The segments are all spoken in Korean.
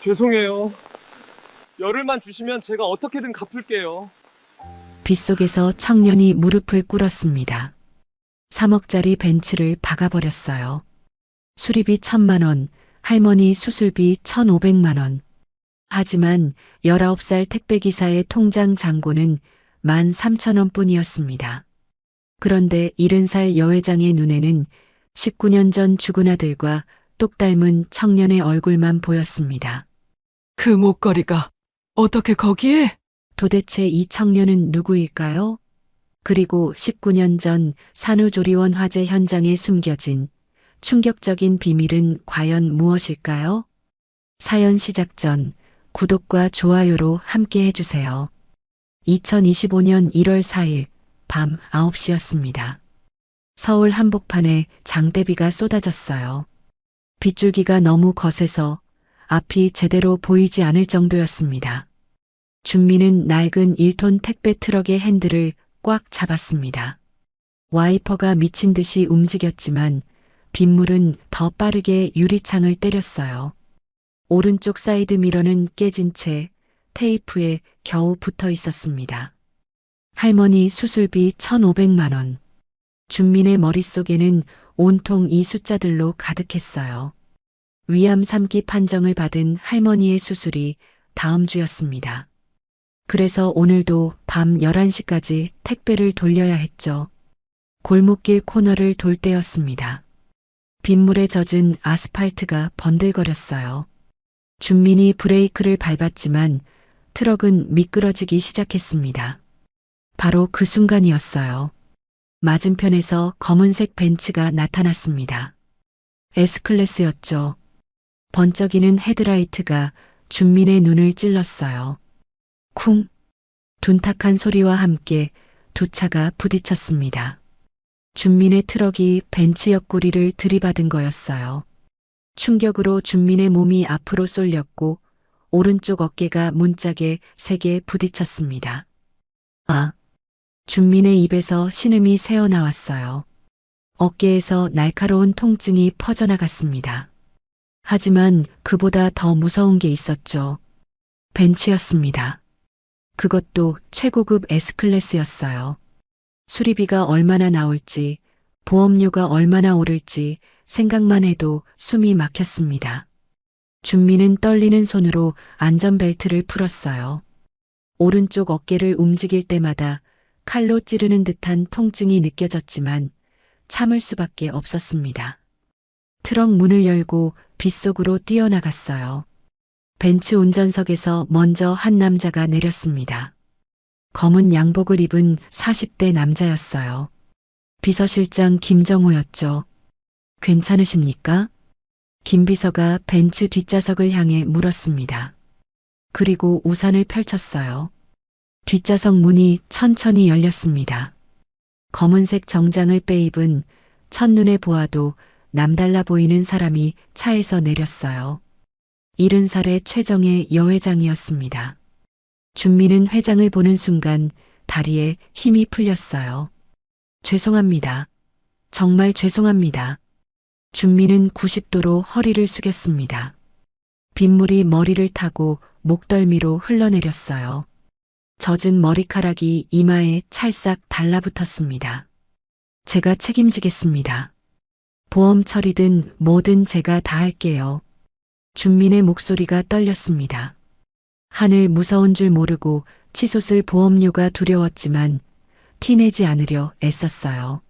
죄송해요. 열흘만 주시면 제가 어떻게든 갚을게요. 빗속에서 청년이 무릎을 꿇었습니다. 3억짜리 벤츠를 박아버렸어요. 수리비 1,000만 원, 할머니 수술비 1,500만 원. 하지만 19살 택배기사의 통장 잔고는 13,000원 뿐이었습니다. 그런데 70살 여회장의 눈에는 19년 전 죽은 아들과 똑 닮은 청년의 얼굴만 보였습니다. 그 목걸이가 어떻게 거기에? 도대체 이 청년은 누구일까요? 그리고 19년 전 산후조리원 화재 현장에 숨겨진 충격적인 비밀은 과연 무엇일까요? 사연 시작 전 구독과 좋아요로 함께 해주세요. 2025년 1월 4일 밤 9시였습니다. 서울 한복판에 장대비가 쏟아졌어요. 빗줄기가 너무 거세서 앞이 제대로 보이지 않을 정도였습니다. 준미는 낡은 1톤 택배 트럭의 핸들을 꽉 잡았습니다. 와이퍼가 미친 듯이 움직였지만 빗물은 더 빠르게 유리창을 때렸어요. 오른쪽 사이드 미러는 깨진 채 테이프에 겨우 붙어 있었습니다. 할머니 수술비 1,500만 원. 준민의 머릿속에는 온통 이 숫자들로 가득했어요. 위암 3기 판정을 받은 할머니의 수술이 다음 주였습니다. 그래서 오늘도 밤 11시까지 택배를 돌려야 했죠. 골목길 코너를 돌 때였습니다. 빗물에 젖은 아스팔트가 번들거렸어요. 준민이 브레이크를 밟았지만 트럭은 미끄러지기 시작했습니다. 바로 그 순간이었어요. 맞은편에서 검은색 벤츠가 나타났습니다. S클래스였죠. 번쩍이는 헤드라이트가 준민의 눈을 찔렀어요. 쿵! 둔탁한 소리와 함께 두 차가 부딪혔습니다. 준민의 트럭이 벤츠 옆구리를 들이받은 거였어요. 충격으로 준민의 몸이 앞으로 쏠렸고 오른쪽 어깨가 문짝에 세게 부딪혔습니다. 아! 준민의 입에서 신음이 새어나왔어요. 어깨에서 날카로운 통증이 퍼져나갔습니다. 하지만 그보다 더 무서운 게 있었죠. 벤츠였습니다. 그것도 최고급 S클래스였어요. 수리비가 얼마나 나올지, 보험료가 얼마나 오를지 생각만 해도 숨이 막혔습니다. 준미는 떨리는 손으로 안전벨트를 풀었어요. 오른쪽 어깨를 움직일 때마다 칼로 찌르는 듯한 통증이 느껴졌지만 참을 수밖에 없었습니다. 트럭 문을 열고 빗속으로 뛰어나갔어요. 벤츠 운전석에서 먼저 한 남자가 내렸습니다. 검은 양복을 입은 40대 남자였어요. 비서실장 김정호였죠. 괜찮으십니까? 김 비서가 벤츠 뒷좌석을 향해 물었습니다. 그리고 우산을 펼쳤어요. 뒷좌석 문이 천천히 열렸습니다. 검은색 정장을 빼입은 첫눈에 보아도 남달라 보이는 사람이 차에서 내렸어요. 70살의 최정의 여회장이었습니다. 준미는 회장을 보는 순간 다리에 힘이 풀렸어요. 죄송합니다. 정말 죄송합니다. 준미는 90도로 허리를 숙였습니다. 빗물이 머리를 타고 목덜미로 흘러내렸어요. 젖은 머리카락이 이마에 찰싹 달라붙었습니다. 제가 책임지겠습니다. 보험 처리든 뭐든 제가 다 할게요. 준민의 목소리가 떨렸습니다. 하늘 무서운 줄 모르고 치솟을 보험료가 두려웠지만 티내지 않으려 애썼어요.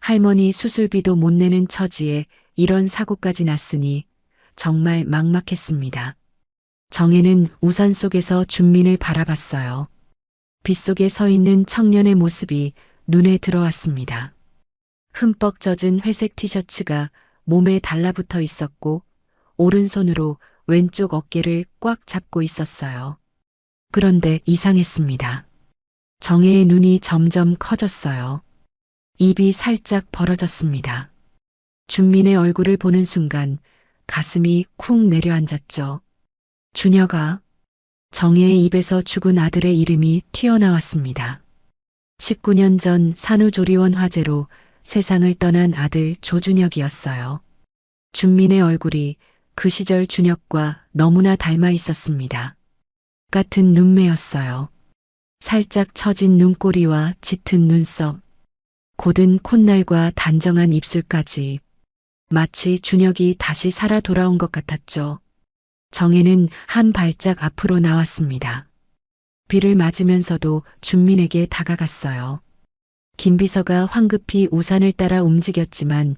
할머니 수술비도 못 내는 처지에 이런 사고까지 났으니 정말 막막했습니다. 정혜는 우산 속에서 준민을 바라봤어요. 빗속에 서 있는 청년의 모습이 눈에 들어왔습니다. 흠뻑 젖은 회색 티셔츠가 몸에 달라붙어 있었고 오른손으로 왼쪽 어깨를 꽉 잡고 있었어요. 그런데 이상했습니다. 정혜의 눈이 점점 커졌어요. 입이 살짝 벌어졌습니다. 준민의 얼굴을 보는 순간 가슴이 쿵 내려앉았죠. 준혁아. 정혜의 입에서 죽은 아들의 이름이 튀어나왔습니다. 19년 전 산후조리원 화재로 세상을 떠난 아들 조준혁이었어요. 준민의 얼굴이 그 시절 준혁과 너무나 닮아 있었습니다. 같은 눈매였어요. 살짝 처진 눈꼬리와 짙은 눈썹, 곧은 콧날과 단정한 입술까지 마치 준혁이 다시 살아 돌아온 것 같았죠. 정혜는 한 발짝 앞으로 나왔습니다. 비를 맞으면서도 준민에게 다가갔어요. 김비서가 황급히 우산을 따라 움직였지만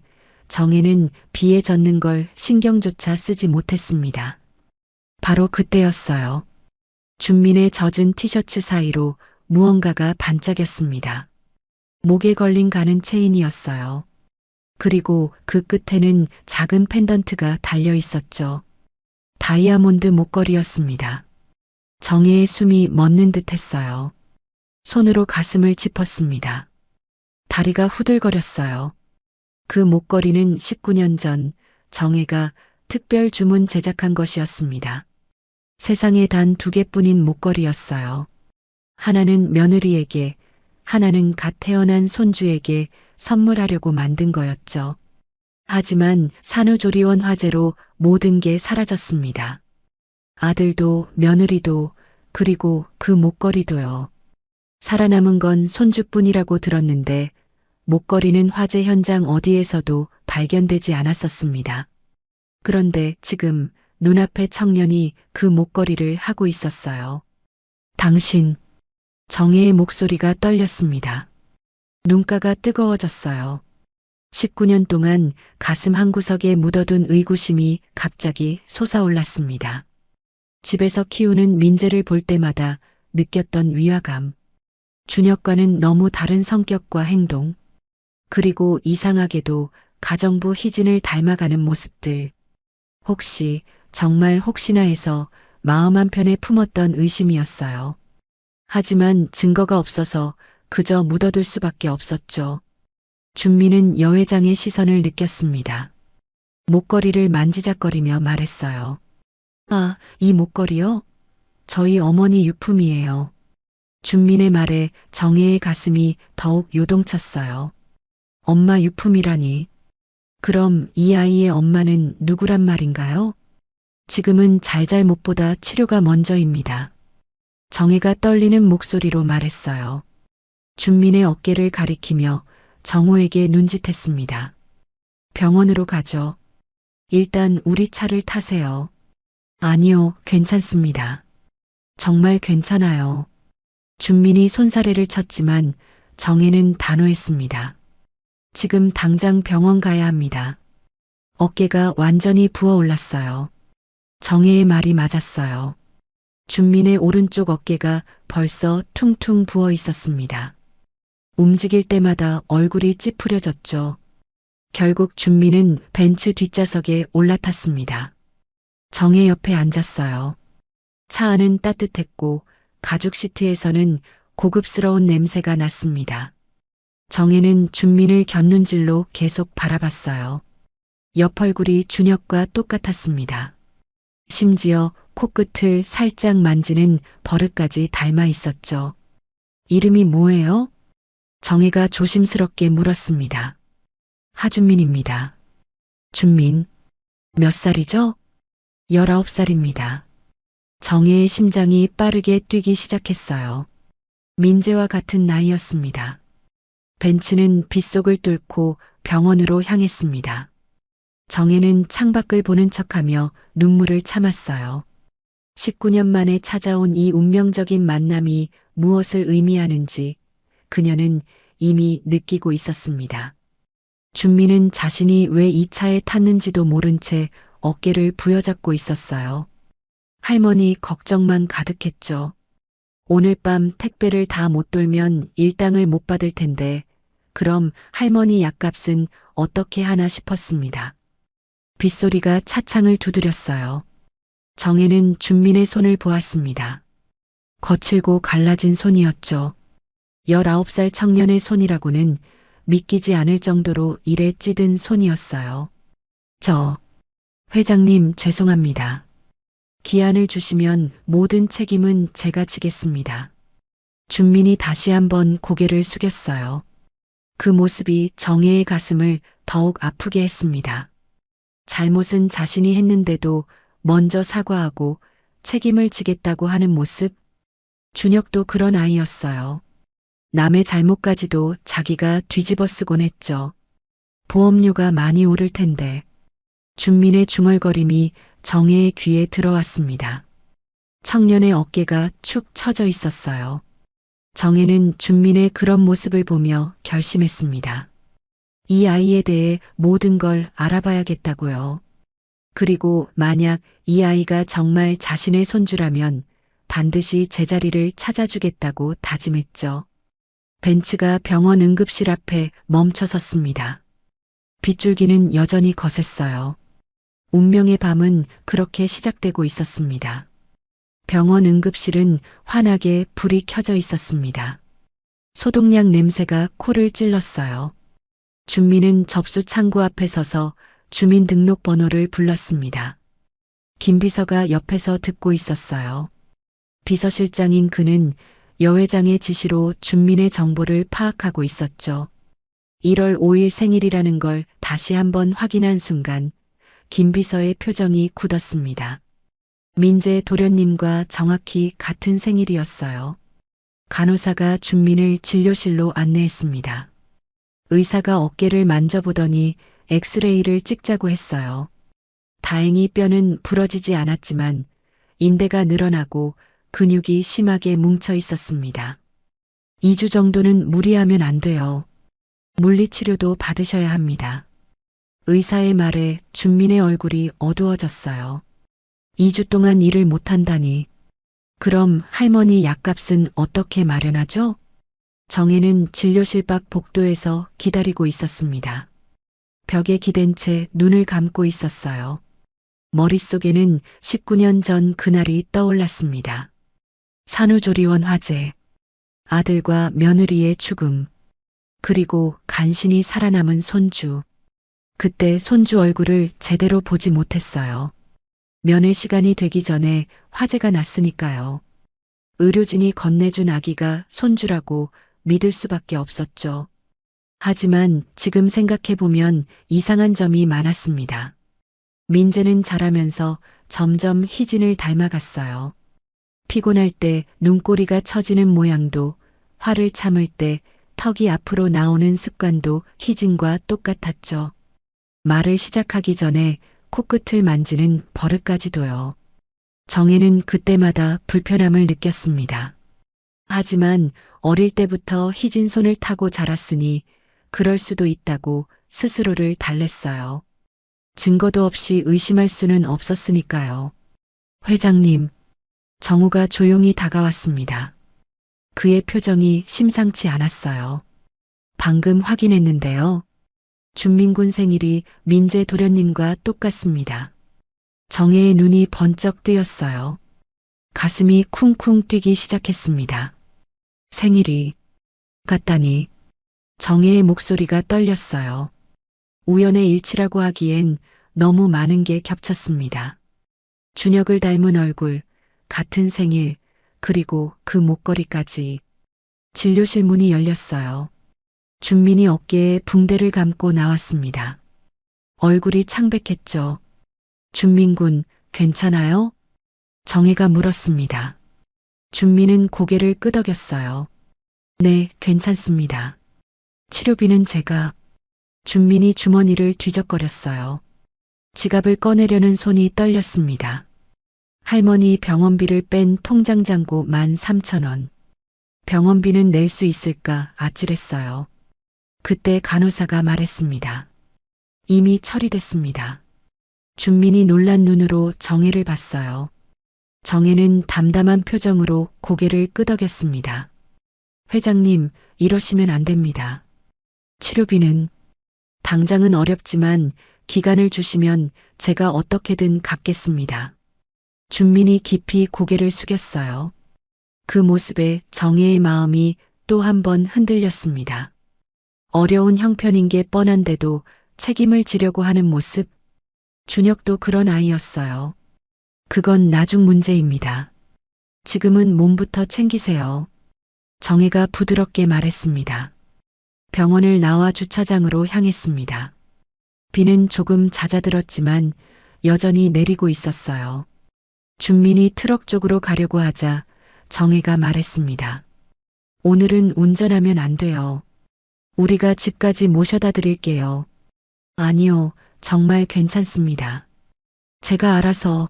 정혜는 비에 젖는 걸 신경조차 쓰지 못했습니다. 바로 그때였어요. 준민의 젖은 티셔츠 사이로 무언가가 반짝였습니다. 목에 걸린 가는 체인이었어요. 그리고 그 끝에는 작은 펜던트가 달려 있었죠. 다이아몬드 목걸이였습니다. 정혜의 숨이 멎는 듯 했어요. 손으로 가슴을 짚었습니다. 다리가 후들거렸어요. 그 목걸이는 19년 전 정혜가 특별 주문 제작한 것이었습니다. 세상에 단 2개뿐인 목걸이였어요. 하나는 며느리에게, 하나는 갓 태어난 손주에게 선물하려고 만든 거였죠. 하지만 산후조리원 화재로 모든 게 사라졌습니다. 아들도 며느리도 그리고 그 목걸이도요. 살아남은 건 손주뿐이라고 들었는데 목걸이는 화재 현장 어디에서도 발견되지 않았었습니다. 그런데 지금 눈앞에 청년이 그 목걸이를 하고 있었어요. 당신, 정혜의 목소리가 떨렸습니다. 눈가가 뜨거워졌어요. 19년 동안 가슴 한구석에 묻어둔 의구심이 갑자기 솟아올랐습니다. 집에서 키우는 민재를 볼 때마다 느꼈던 위화감. 준혁과는 너무 다른 성격과 행동. 그리고 이상하게도 가정부 희진을 닮아가는 모습들. 혹시, 정말 혹시나 해서 마음 한편에 품었던 의심이었어요. 하지만 증거가 없어서 그저 묻어둘 수밖에 없었죠. 준미는 여회장의 시선을 느꼈습니다. 목걸이를 만지작거리며 말했어요. 아, 이 목걸이요? 저희 어머니 유품이에요. 준민의 말에 정혜의 가슴이 더욱 요동쳤어요. 엄마 유품이라니. 그럼 이 아이의 엄마는 누구란 말인가요? 지금은 잘잘못보다 치료가 먼저입니다. 정혜가 떨리는 목소리로 말했어요. 준민의 어깨를 가리키며 정호에게 눈짓했습니다. 병원으로 가죠. 일단 우리 차를 타세요. 아니요, 괜찮습니다. 정말 괜찮아요. 준민이 손사래를 쳤지만 정혜는 단호했습니다. 지금 당장 병원 가야 합니다. 어깨가 완전히 부어올랐어요. 정혜의 말이 맞았어요. 준민의 오른쪽 어깨가 벌써 퉁퉁 부어 있었습니다. 움직일 때마다 얼굴이 찌푸려졌죠. 결국 준민은 벤츠 뒷좌석에 올라탔습니다. 정혜 옆에 앉았어요. 차 안은 따뜻했고 가죽 시트에서는 고급스러운 냄새가 났습니다. 정혜는 준민을 곁눈질로 계속 바라봤어요. 옆 얼굴이 준혁과 똑같았습니다. 심지어 코끝을 살짝 만지는 버릇까지 닮아 있었죠. 이름이 뭐예요? 정혜가 조심스럽게 물었습니다. 하준민입니다. 준민, 몇 살이죠? 19살입니다. 정혜의 심장이 빠르게 뛰기 시작했어요. 민재와 같은 나이였습니다. 벤츠는 빗속을 뚫고 병원으로 향했습니다. 정혜는 창밖을 보는 척하며 눈물을 참았어요. 19년 만에 찾아온 이 운명적인 만남이 무엇을 의미하는지 그녀는 이미 느끼고 있었습니다. 준미는 자신이 왜 이 차에 탔는지도 모른 채 어깨를 부여잡고 있었어요. 할머니 걱정만 가득했죠. 오늘 밤 택배를 다 못 돌면 일당을 못 받을 텐데 그럼 할머니 약값은 어떻게 하나 싶었습니다. 빗소리가 차창을 두드렸어요. 정혜는 준민의 손을 보았습니다. 거칠고 갈라진 손이었죠. 19살 청년의 손이라고는 믿기지 않을 정도로 일에 찌든 손이었어요. 회장님 죄송합니다. 기한을 주시면 모든 책임은 제가 지겠습니다. 준민이 다시 한번 고개를 숙였어요. 그 모습이 정혜의 가슴을 더욱 아프게 했습니다. 잘못은 자신이 했는데도 먼저 사과하고 책임을 지겠다고 하는 모습. 준혁도 그런 아이였어요. 남의 잘못까지도 자기가 뒤집어 쓰곤 했죠. 보험료가 많이 오를 텐데. 준민의 중얼거림이 정혜의 귀에 들어왔습니다. 청년의 어깨가 축 처져 있었어요. 정혜는 준민의 그런 모습을 보며 결심했습니다. 이 아이에 대해 모든 걸 알아봐야겠다고요. 그리고 만약 이 아이가 정말 자신의 손주라면 반드시 제자리를 찾아주겠다고 다짐했죠. 벤츠가 병원 응급실 앞에 멈춰 섰습니다. 빗줄기는 여전히 거셌어요. 운명의 밤은 그렇게 시작되고 있었습니다. 병원 응급실은 환하게 불이 켜져 있었습니다. 소독약 냄새가 코를 찔렀어요. 준민은 접수 창구 앞에 서서 주민등록번호를 불렀습니다. 김 비서가 옆에서 듣고 있었어요. 비서실장인 그는 여 회장의 지시로 준민의 정보를 파악하고 있었죠. 1월 5일 생일이라는 걸 다시 한번 확인한 순간 김 비서의 표정이 굳었습니다. 민재 도련님과 정확히 같은 생일이었어요. 간호사가 준민을 진료실로 안내했습니다. 의사가 어깨를 만져보더니 엑스레이를 찍자고 했어요. 다행히 뼈는 부러지지 않았지만 인대가 늘어나고 근육이 심하게 뭉쳐 있었습니다. 2주 정도는 무리하면 안 돼요. 물리치료도 받으셔야 합니다. 의사의 말에 준민의 얼굴이 어두워졌어요. 2주 동안 일을 못한다니. 그럼 할머니 약값은 어떻게 마련하죠? 정혜는 진료실 밖 복도에서 기다리고 있었습니다. 벽에 기댄 채 눈을 감고 있었어요. 머릿속에는 19년 전 그날이 떠올랐습니다. 산후조리원 화재, 아들과 며느리의 죽음, 그리고 간신히 살아남은 손주. 그때 손주 얼굴을 제대로 보지 못했어요. 면회 시간이 되기 전에 화재가 났으니까요. 의료진이 건네준 아기가 손주라고 믿을 수밖에 없었죠. 하지만 지금 생각해보면 이상한 점이 많았습니다. 민재는 자라면서 점점 희진을 닮아갔어요. 피곤할 때 눈꼬리가 처지는 모양도, 화를 참을 때 턱이 앞으로 나오는 습관도 희진과 똑같았죠. 말을 시작하기 전에 코끝을 만지는 버릇까지도요. 정혜는 그때마다 불편함을 느꼈습니다. 하지만 어릴 때부터 희진 손을 타고 자랐으니 그럴 수도 있다고 스스로를 달랬어요. 증거도 없이 의심할 수는 없었으니까요. 회장님, 정우가 조용히 다가왔습니다. 그의 표정이 심상치 않았어요. 방금 확인했는데요. 준민군 생일이 민재 도련님과 똑같습니다. 정혜의 눈이 번쩍 뜨였어요. 가슴이 쿵쿵 뛰기 시작했습니다. 생일이 같다니. 정혜의 목소리가 떨렸어요. 우연의 일치라고 하기엔 너무 많은 게 겹쳤습니다. 준혁을 닮은 얼굴, 같은 생일, 그리고 그 목걸이까지. 진료실 문이 열렸어요. 준민이 어깨에 붕대를 감고 나왔습니다. 얼굴이 창백했죠. 준민군, 괜찮아요? 정혜가 물었습니다. 준민은 고개를 끄덕였어요. 네, 괜찮습니다. 치료비는 제가. 준민이 주머니를 뒤적거렸어요. 지갑을 꺼내려는 손이 떨렸습니다. 할머니 병원비를 뺀 통장 잔고 13,000원. 병원비는 낼 수 있을까 아찔했어요. 그때 간호사가 말했습니다. 이미 처리됐습니다. 준민이 놀란 눈으로 정혜를 봤어요. 정혜는 담담한 표정으로 고개를 끄덕였습니다. 회장님, 이러시면 안 됩니다. 치료비는 당장은 어렵지만 기간을 주시면 제가 어떻게든 갚겠습니다. 준민이 깊이 고개를 숙였어요. 그 모습에 정혜의 마음이 또 한 번 흔들렸습니다. 어려운 형편인 게 뻔한데도 책임을 지려고 하는 모습. 준혁도 그런 아이였어요. 그건 나중 문제입니다. 지금은 몸부터 챙기세요. 정혜가 부드럽게 말했습니다. 병원을 나와 주차장으로 향했습니다. 비는 조금 잦아들었지만 여전히 내리고 있었어요. 준민이 트럭 쪽으로 가려고 하자 정혜가 말했습니다. 오늘은 운전하면 안 돼요. 우리가 집까지 모셔다 드릴게요. 아니요, 정말 괜찮습니다. 제가 알아서.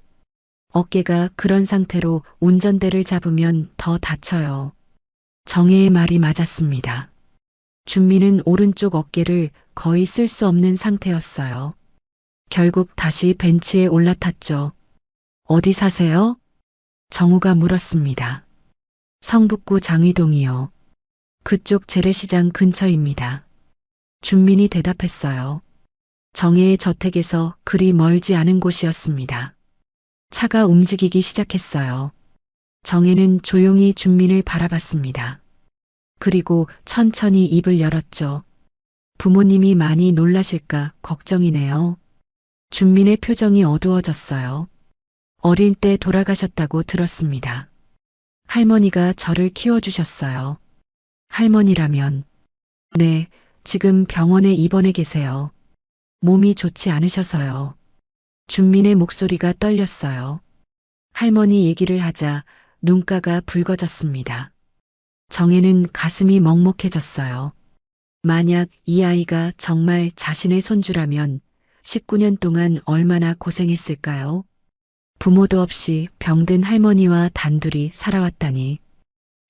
어깨가 그런 상태로 운전대를 잡으면 더 다쳐요. 정혜의 말이 맞았습니다. 준미는 오른쪽 어깨를 거의 쓸 수 없는 상태였어요. 결국 다시 벤치에 올라탔죠. 어디 사세요? 정우가 물었습니다. 성북구 장위동이요. 그쪽 재래시장 근처입니다. 준민이 대답했어요. 정혜의 저택에서 그리 멀지 않은 곳이었습니다. 차가 움직이기 시작했어요. 정혜는 조용히 준민을 바라봤습니다. 그리고 천천히 입을 열었죠. 부모님이 많이 놀라실까 걱정이네요. 준민의 표정이 어두워졌어요. 어릴 때 돌아가셨다고 들었습니다. 할머니가 저를 키워주셨어요. 할머니라면, 네, 지금 병원에 입원해 계세요. 몸이 좋지 않으셔서요. 준민의 목소리가 떨렸어요. 할머니 얘기를 하자 눈가가 붉어졌습니다. 정혜는 가슴이 먹먹해졌어요. 만약 이 아이가 정말 자신의 손주라면 19년 동안 얼마나 고생했을까요? 부모도 없이 병든 할머니와 단둘이 살아왔다니.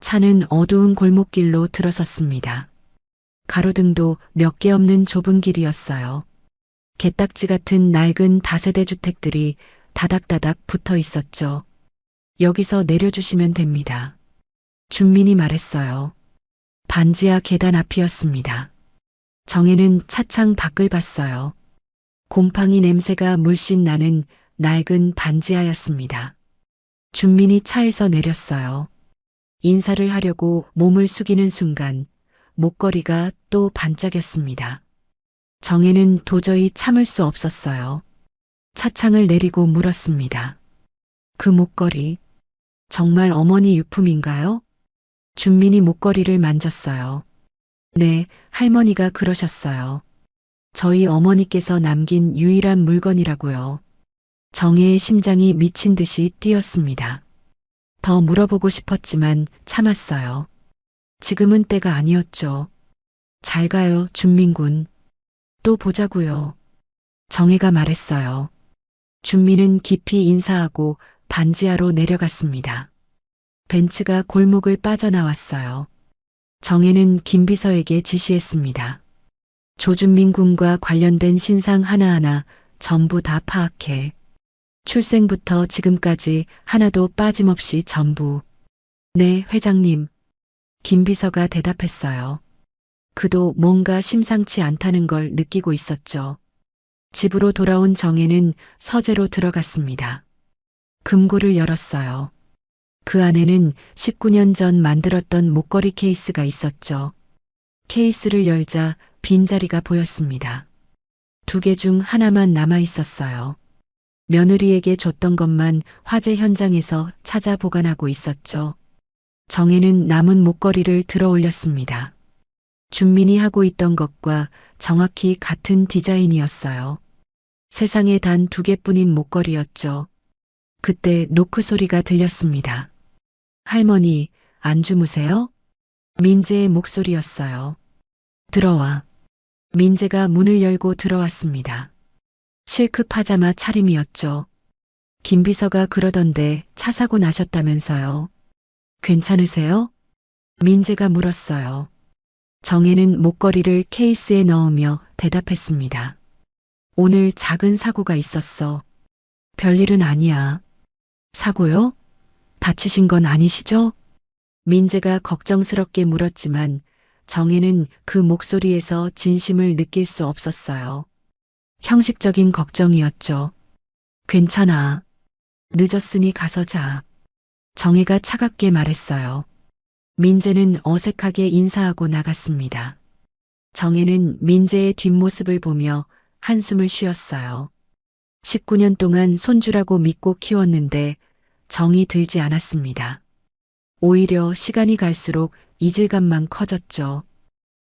차는 어두운 골목길로 들어섰습니다. 가로등도 몇 개 없는 좁은 길이었어요. 개딱지 같은 낡은 다세대 주택들이 다닥다닥 붙어 있었죠. 여기서 내려주시면 됩니다. 준민이 말했어요. 반지하 계단 앞이었습니다. 정혜는 차창 밖을 봤어요. 곰팡이 냄새가 물씬 나는 낡은 반지하였습니다. 준민이 차에서 내렸어요. 인사를 하려고 몸을 숙이는 순간 목걸이가 또 반짝였습니다. 정혜는 도저히 참을 수 없었어요. 차창을 내리고 물었습니다. 그 목걸이, 정말 어머니 유품인가요? 준민이 목걸이를 만졌어요. 네, 할머니가 그러셨어요. 저희 어머니께서 남긴 유일한 물건이라고요. 정혜의 심장이 미친 듯이 뛰었습니다. 더 물어보고 싶었지만 참았어요. 지금은 때가 아니었죠. 잘 가요, 준민군. 또 보자고요. 정혜가 말했어요. 준민은 깊이 인사하고 반지하로 내려갔습니다. 벤츠가 골목을 빠져나왔어요. 정혜는 김비서에게 지시했습니다. 조준민 군과 관련된 신상 하나하나 전부 다 파악해. 출생부터 지금까지 하나도 빠짐없이 전부. 네, 회장님. 김비서가 대답했어요. 그도 뭔가 심상치 않다는 걸 느끼고 있었죠. 집으로 돌아온 정혜는 서재로 들어갔습니다. 금고를 열었어요. 그 안에는 19년 전 만들었던 목걸이 케이스가 있었죠. 케이스를 열자 빈자리가 보였습니다. 2개 중 하나만 남아 있었어요. 며느리에게 줬던 것만 화재 현장에서 찾아 보관하고 있었죠. 정혜는 남은 목걸이를 들어 올렸습니다. 준민이 하고 있던 것과 정확히 같은 디자인이었어요. 세상에 단 2개뿐인 목걸이였죠. 그때 노크 소리가 들렸습니다. 할머니, 안 주무세요? 민재의 목소리였어요. 들어와. 민재가 문을 열고 들어왔습니다. 실크 파자마 차림이었죠. 김비서가 그러던데 차 사고 나셨다면서요. 괜찮으세요? 민재가 물었어요. 정혜는 목걸이를 케이스에 넣으며 대답했습니다. 오늘 작은 사고가 있었어. 별일은 아니야. 사고요? 다치신 건 아니시죠? 민재가 걱정스럽게 물었지만 정혜는 그 목소리에서 진심을 느낄 수 없었어요. 형식적인 걱정이었죠. 괜찮아. 늦었으니 가서 자. 정혜가 차갑게 말했어요. 민재는 어색하게 인사하고 나갔습니다. 정혜는 민재의 뒷모습을 보며 한숨을 쉬었어요. 19년 동안 손주라고 믿고 키웠는데 정이 들지 않았습니다. 오히려 시간이 갈수록 이질감만 커졌죠.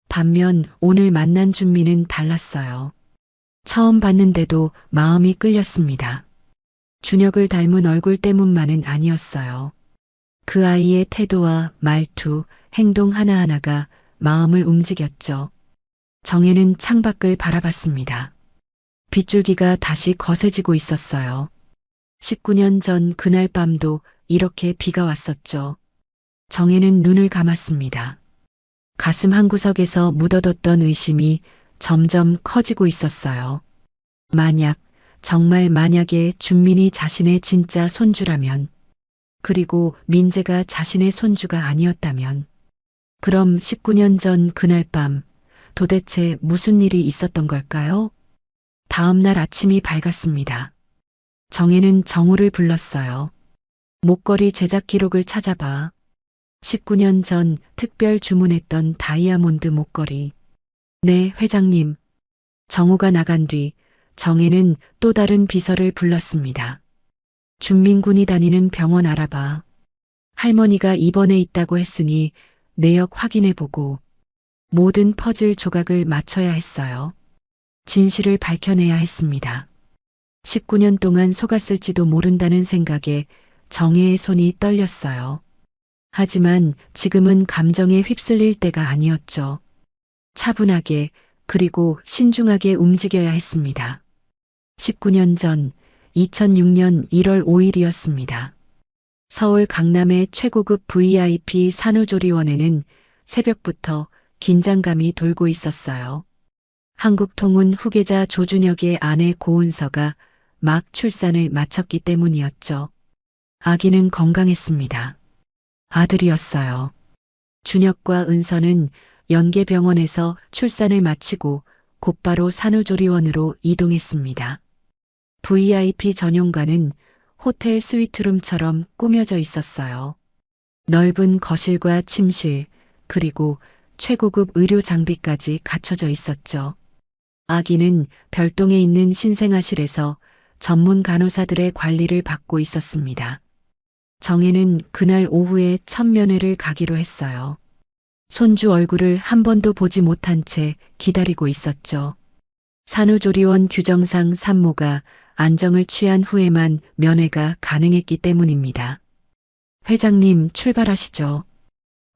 반면 오늘 만난 준미는 달랐어요. 처음 봤는데도 마음이 끌렸습니다. 준혁을 닮은 얼굴 때문만은 아니었어요. 그 아이의 태도와 말투, 행동 하나하나가 마음을 움직였죠. 정혜는 창밖을 바라봤습니다. 빗줄기가 다시 거세지고 있었어요. 19년 전 그날 밤도 이렇게 비가 왔었죠. 정혜는 눈을 감았습니다. 가슴 한구석에서 묻어뒀던 의심이 점점 커지고 있었어요. 만약, 정말 만약에 준민이 자신의 진짜 손주라면, 그리고 민재가 자신의 손주가 아니었다면, 그럼 19년 전 그날 밤 도대체 무슨 일이 있었던 걸까요? 다음 날 아침이 밝았습니다. 정혜는 정우를 불렀어요. 목걸이 제작 기록을 찾아봐. 19년 전 특별 주문했던 다이아몬드 목걸이. 네, 회장님. 정우가 나간 뒤 정혜는 또 다른 비서를 불렀습니다. 준민군이 다니는 병원 알아봐. 할머니가 입원해 있다고 했으니 내역 확인해보고 모든 퍼즐 조각을 맞춰야 했어요. 진실을 밝혀내야 했습니다. 19년 동안 속았을지도 모른다는 생각에 정혜의 손이 떨렸어요. 하지만 지금은 감정에 휩쓸릴 때가 아니었죠. 차분하게 그리고 신중하게 움직여야 했습니다. 19년 전 2006년 1월 5일이었습니다. 서울 강남의 최고급 VIP 산후조리원에는 새벽부터 긴장감이 돌고 있었어요. 한국통운 후계자 조준혁의 아내 고은서가 막 출산을 마쳤기 때문이었죠. 아기는 건강했습니다. 아들이었어요. 준혁과 은서는 연계병원에서 출산을 마치고 곧바로 산후조리원으로 이동했습니다. VIP 전용관은 호텔 스위트룸처럼 꾸며져 있었어요. 넓은 거실과 침실, 그리고 최고급 의료 장비까지 갖춰져 있었죠. 아기는 별동에 있는 신생아실에서 전문 간호사들의 관리를 받고 있었습니다. 정혜는 그날 오후에 첫 면회를 가기로 했어요. 손주 얼굴을 한 번도 보지 못한 채 기다리고 있었죠. 산후조리원 규정상 산모가 안정을 취한 후에만 면회가 가능했기 때문입니다. 회장님 출발하시죠.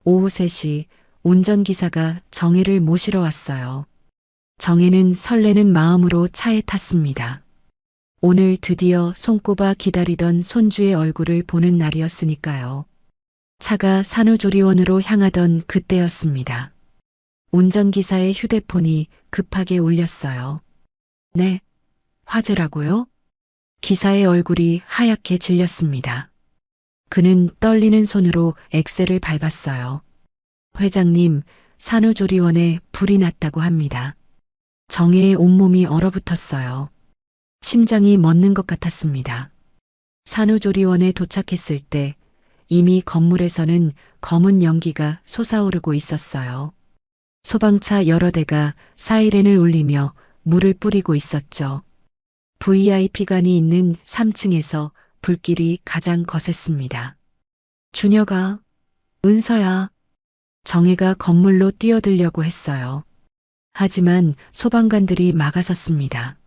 오후 3시 운전기사가 정혜를 모시러 왔어요. 정혜는 설레는 마음으로 차에 탔습니다. 오늘 드디어 손꼽아 기다리던 손주의 얼굴을 보는 날이었으니까요. 차가 산후조리원으로 향하던 그때였습니다. 운전기사의 휴대폰이 급하게 울렸어요. 네, 화재라고요? 기사의 얼굴이 하얗게 질렸습니다. 그는 떨리는 손으로 엑셀을 밟았어요. 회장님, 산후조리원에 불이 났다고 합니다. 정혜의 온몸이 얼어붙었어요. 심장이 멎는 것 같았습니다. 산후조리원에 도착했을 때 이미 건물에서는 검은 연기가 솟아오르고 있었어요. 소방차 여러 대가 사이렌을 울리며 물을 뿌리고 있었죠. VIP관이 있는 3층에서 불길이 가장 거셌습니다. 준혁아, 은서야. 정혜가 건물로 뛰어들려고 했어요. 하지만 소방관들이 막아섰습니다.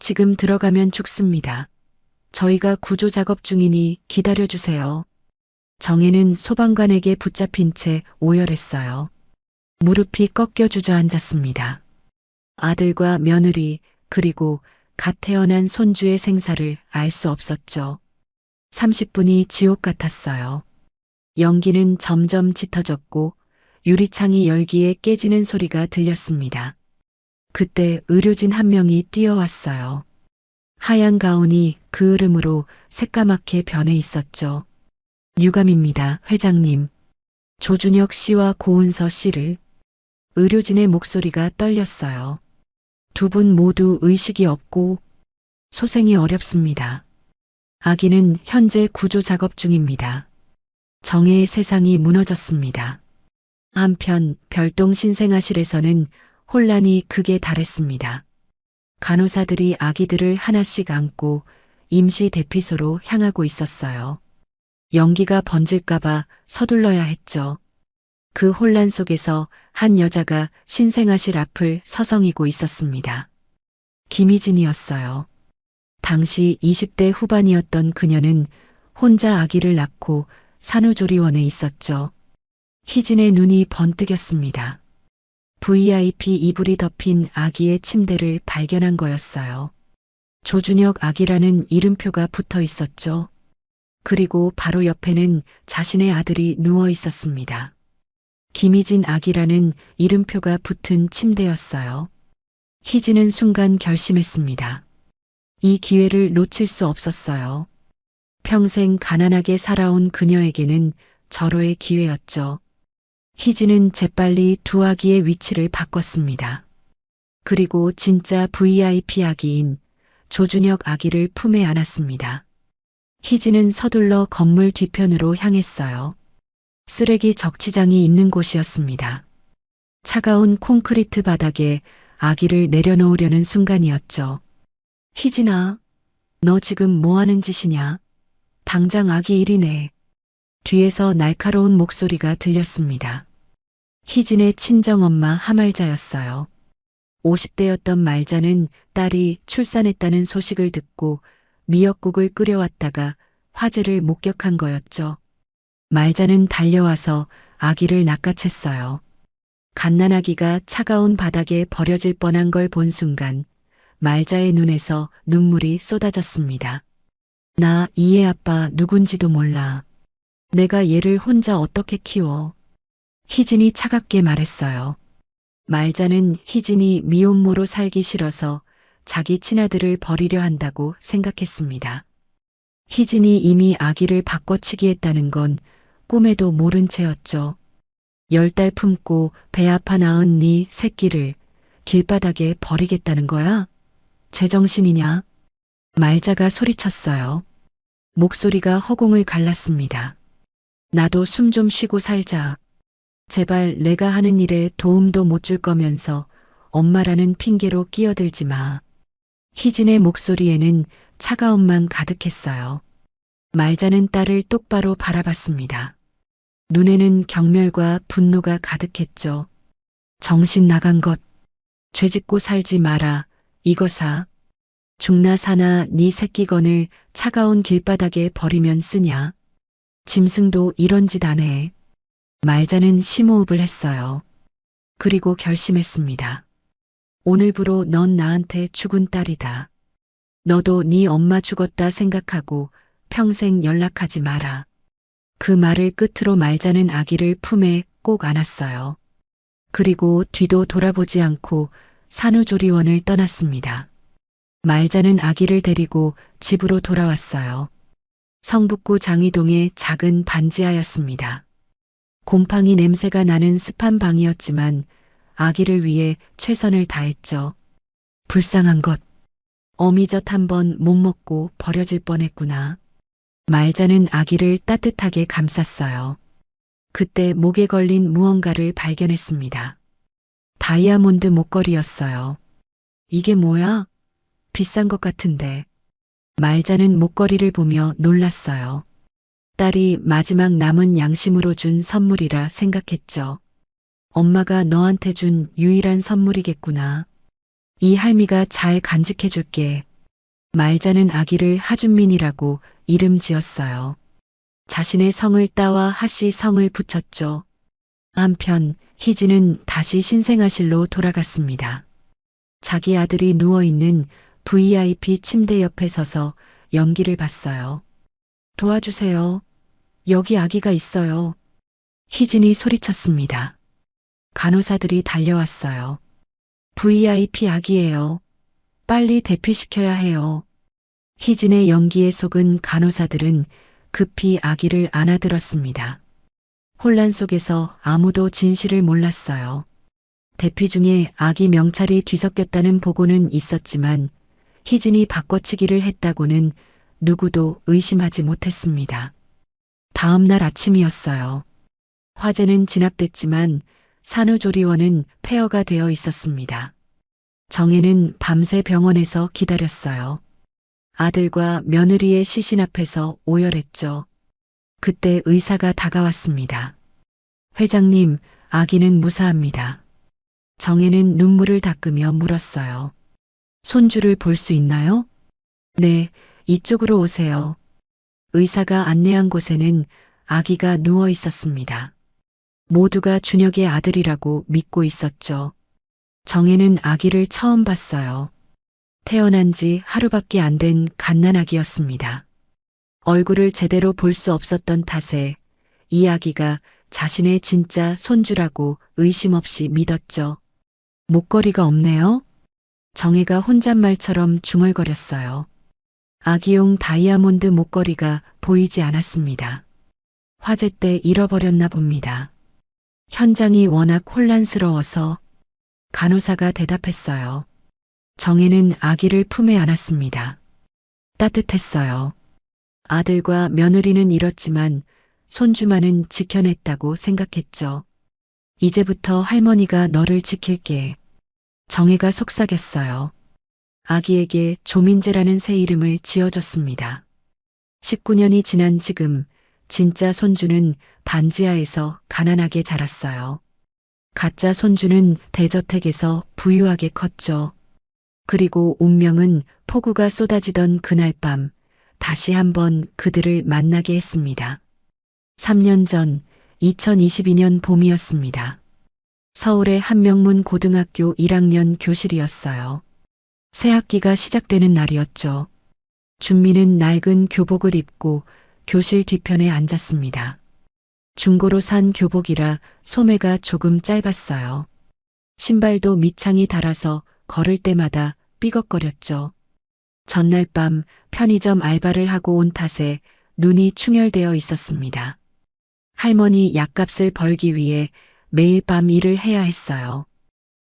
지금 들어가면 죽습니다. 저희가 구조 작업 중이니 기다려주세요. 정혜는 소방관에게 붙잡힌 채 오열했어요. 무릎이 꺾여 주저앉았습니다. 아들과 며느리 그리고 갓 태어난 손주의 생사를 알 수 없었죠. 30분이 지옥 같았어요. 연기는 점점 짙어졌고 유리창이 열기에 깨지는 소리가 들렸습니다. 그때 의료진 한 명이 뛰어왔어요. 하얀 가운이 그 흐름으로 새까맣게 변해 있었죠. 유감입니다, 회장님. 조준혁 씨와 고은서 씨를. 의료진의 목소리가 떨렸어요. 두 분 모두 의식이 없고 소생이 어렵습니다. 아기는 현재 구조 작업 중입니다. 정혜의 세상이 무너졌습니다. 한편 별동 신생아실에서는 혼란이 극에 달했습니다. 간호사들이 아기들을 하나씩 안고 임시 대피소로 향하고 있었어요. 연기가 번질까봐 서둘러야 했죠. 그 혼란 속에서 한 여자가 신생아실 앞을 서성이고 있었습니다. 김희진이었어요. 당시 20대 후반이었던 그녀는 혼자 아기를 낳고 산후조리원에 있었죠. 희진의 눈이 번뜩였습니다. VIP 이불이 덮인 아기의 침대를 발견한 거였어요. 조준혁 아기라는 이름표가 붙어 있었죠. 그리고 바로 옆에는 자신의 아들이 누워 있었습니다. 김희진 아기라는 이름표가 붙은 침대였어요. 희진은 순간 결심했습니다. 이 기회를 놓칠 수 없었어요. 평생 가난하게 살아온 그녀에게는 절호의 기회였죠. 희진은 재빨리 두 아기의 위치를 바꿨습니다. 그리고 진짜 VIP 아기인 조준혁 아기를 품에 안았습니다. 희진은 서둘러 건물 뒤편으로 향했어요. 쓰레기 적치장이 있는 곳이었습니다. 차가운 콘크리트 바닥에 아기를 내려놓으려는 순간이었죠. 희진아, 너 지금 뭐 하는 짓이냐? 당장 아기 일이네. 뒤에서 날카로운 목소리가 들렸습니다. 희진의 친정엄마 하말자였어요. 50대였던 말자는 딸이 출산했다는 소식을 듣고 미역국을 끓여왔다가 화재를 목격한 거였죠. 말자는 달려와서 아기를 낚아챘어요. 갓난아기가 차가운 바닥에 버려질 뻔한 걸 본 순간 말자의 눈에서 눈물이 쏟아졌습니다. 나 이 애 아빠 누군지도 몰라. 내가 얘를 혼자 어떻게 키워? 희진이 차갑게 말했어요. 말자는 희진이 미혼모로 살기 싫어서 자기 친아들을 버리려 한다고 생각했습니다. 희진이 이미 아기를 바꿔치기 했다는 건 꿈에도 모른 채였죠. 10달 품고 배 아파 낳은 네 새끼를 길바닥에 버리겠다는 거야? 제정신이냐? 말자가 소리쳤어요. 목소리가 허공을 갈랐습니다. 나도 숨 좀 쉬고 살자. 제발 내가 하는 일에 도움도 못 줄 거면서 엄마라는 핑계로 끼어들지 마. 희진의 목소리에는 차가움만 가득했어요. 말자는 딸을 똑바로 바라봤습니다. 눈에는 경멸과 분노가 가득했죠. 정신 나간 것. 죄짓고 살지 마라. 이거사. 죽나 사나 네 새끼건을 차가운 길바닥에 버리면 쓰냐. 짐승도 이런 짓 안 해. 말자는 심호흡을 했어요. 그리고 결심했습니다. 오늘부로 넌 나한테 죽은 딸이다. 너도 네 엄마 죽었다 생각하고 평생 연락하지 마라. 그 말을 끝으로 말자는 아기를 품에 꼭 안았어요. 그리고 뒤도 돌아보지 않고 산후조리원을 떠났습니다. 말자는 아기를 데리고 집으로 돌아왔어요. 성북구 장이동의 작은 반지하였습니다. 곰팡이 냄새가 나는 습한 방이었지만 아기를 위해 최선을 다했죠. 불쌍한 것. 어미젓 한번 못 먹고 버려질 뻔했구나. 말자는 아기를 따뜻하게 감쌌어요. 그때 목에 걸린 무언가를 발견했습니다. 다이아몬드 목걸이였어요. 이게 뭐야? 비싼 것 같은데. 말자는 목걸이를 보며 놀랐어요. 딸이 마지막 남은 양심으로 준 선물이라 생각했죠. 엄마가 너한테 준 유일한 선물이겠구나. 이 할미가 잘 간직해 줄게. 말자는 아기를 하준민이라고 이름 지었어요. 자신의 성을 따와 하씨 성을 붙였죠. 한편 희진은 다시 신생아실로 돌아갔습니다. 자기 아들이 누워있는 VIP 침대 옆에 서서 연기를 봤어요. 도와주세요. 여기 아기가 있어요. 희진이 소리쳤습니다. 간호사들이 달려왔어요. VIP 아기예요. 빨리 대피시켜야 해요. 희진의 연기에 속은 간호사들은 급히 아기를 안아들었습니다. 혼란 속에서 아무도 진실을 몰랐어요. 대피 중에 아기 명찰이 뒤섞였다는 보고는 있었지만 희진이 바꿔치기를 했다고는 누구도 의심하지 못했습니다. 다음 날 아침이었어요. 화재는 진압됐지만 산후조리원은 폐허가 되어 있었습니다. 정혜는 밤새 병원에서 기다렸어요. 아들과 며느리의 시신 앞에서 오열했죠. 그때 의사가 다가왔습니다. 회장님, 아기는 무사합니다. 정혜는 눈물을 닦으며 물었어요. 손주를 볼 수 있나요? 네, 이쪽으로 오세요. 의사가 안내한 곳에는 아기가 누워 있었습니다. 모두가 준혁의 아들이라고 믿고 있었죠. 정혜는 아기를 처음 봤어요. 태어난 지 하루밖에 안 된 갓난아기였습니다. 얼굴을 제대로 볼 수 없었던 탓에 이 아기가 자신의 진짜 손주라고 의심 없이 믿었죠. 목걸이가 없네요. 정혜가 혼잣말처럼 중얼거렸어요. 아기용 다이아몬드 목걸이가 보이지 않았습니다. 화재 때 잃어버렸나 봅니다. 현장이 워낙 혼란스러워서 간호사가 대답했어요. 정혜는 아기를 품에 안았습니다. 따뜻했어요. 아들과 며느리는 잃었지만 손주만은 지켜냈다고 생각했죠. 이제부터 할머니가 너를 지킬게. 정혜가 속삭였어요. 아기에게 조민재라는 새 이름을 지어줬습니다. 19년이 지난 지금 진짜 손주는 반지하에서 가난하게 자랐어요. 가짜 손주는 대저택에서 부유하게 컸죠. 그리고 운명은 폭우가 쏟아지던 그날 밤 다시 한번 그들을 만나게 했습니다. 3년 전 2022년 봄이었습니다. 서울의 한명문 고등학교 1학년 교실이었어요. 새 학기가 시작되는 날이었죠. 준미는 낡은 교복을 입고 교실 뒤편에 앉았습니다. 중고로 산 교복이라 소매가 조금 짧았어요. 신발도 밑창이 닳아서 걸을 때마다 삐걱거렸죠. 전날 밤 편의점 알바를 하고 온 탓에 눈이 충혈되어 있었습니다. 할머니 약값을 벌기 위해 매일 밤 일을 해야 했어요.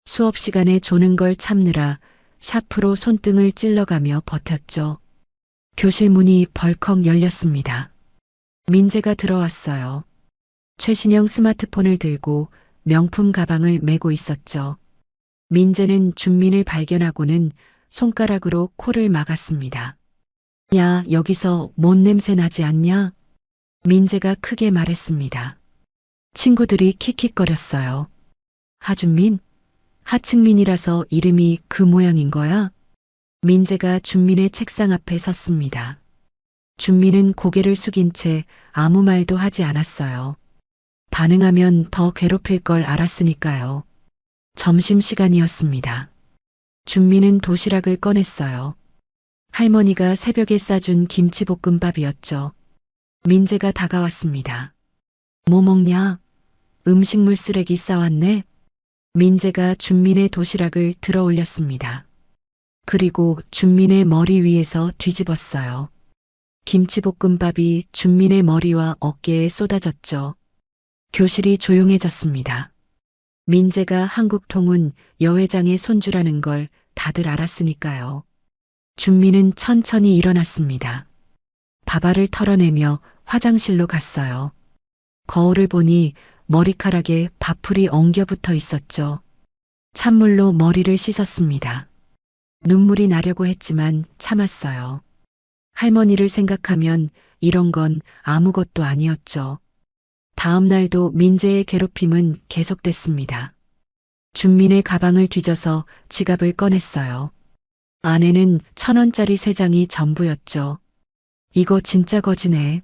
수업 시간에 조는 걸 참느라 샤프로 손등을 찔러가며 버텼죠. 교실 문이 벌컥 열렸습니다. 민재가 들어왔어요. 최신형 스마트폰을 들고 명품 가방을 메고 있었죠. 민재는 준민을 발견하고는 손가락으로 코를 막았습니다. 야, 여기서 뭔 냄새 나지 않냐? 민재가 크게 말했습니다. 친구들이 킥킥거렸어요. 하준민? 하층민이라서 이름이 그 모양인 거야? 민재가 준민의 책상 앞에 섰습니다. 준민은 고개를 숙인 채 아무 말도 하지 않았어요. 반응하면 더 괴롭힐 걸 알았으니까요. 점심시간이었습니다. 준민은 도시락을 꺼냈어요. 할머니가 새벽에 싸준 김치볶음밥이었죠. 민재가 다가왔습니다. 뭐 먹냐? 음식물 쓰레기 싸왔네? 민재가 준민의 도시락을 들어 올렸습니다. 그리고 준민의 머리 위에서 뒤집었어요. 김치볶음밥이 준민의 머리와 어깨에 쏟아졌죠. 교실이 조용해졌습니다. 민재가 한국통운 여회장의 손주라는 걸 다들 알았으니까요. 준민은 천천히 일어났습니다. 밥알을 털어내며 화장실로 갔어요. 거울을 보니 머리카락에 밥풀이 엉겨붙어 있었죠. 찬물로 머리를 씻었습니다. 눈물이 나려고 했지만 참았어요. 할머니를 생각하면 이런 건 아무것도 아니었죠. 다음 날도 민재의 괴롭힘은 계속됐습니다. 준민의 가방을 뒤져서 지갑을 꺼냈어요. 안에는 1,000원짜리 3장이 전부였죠. 이거 진짜 거지네.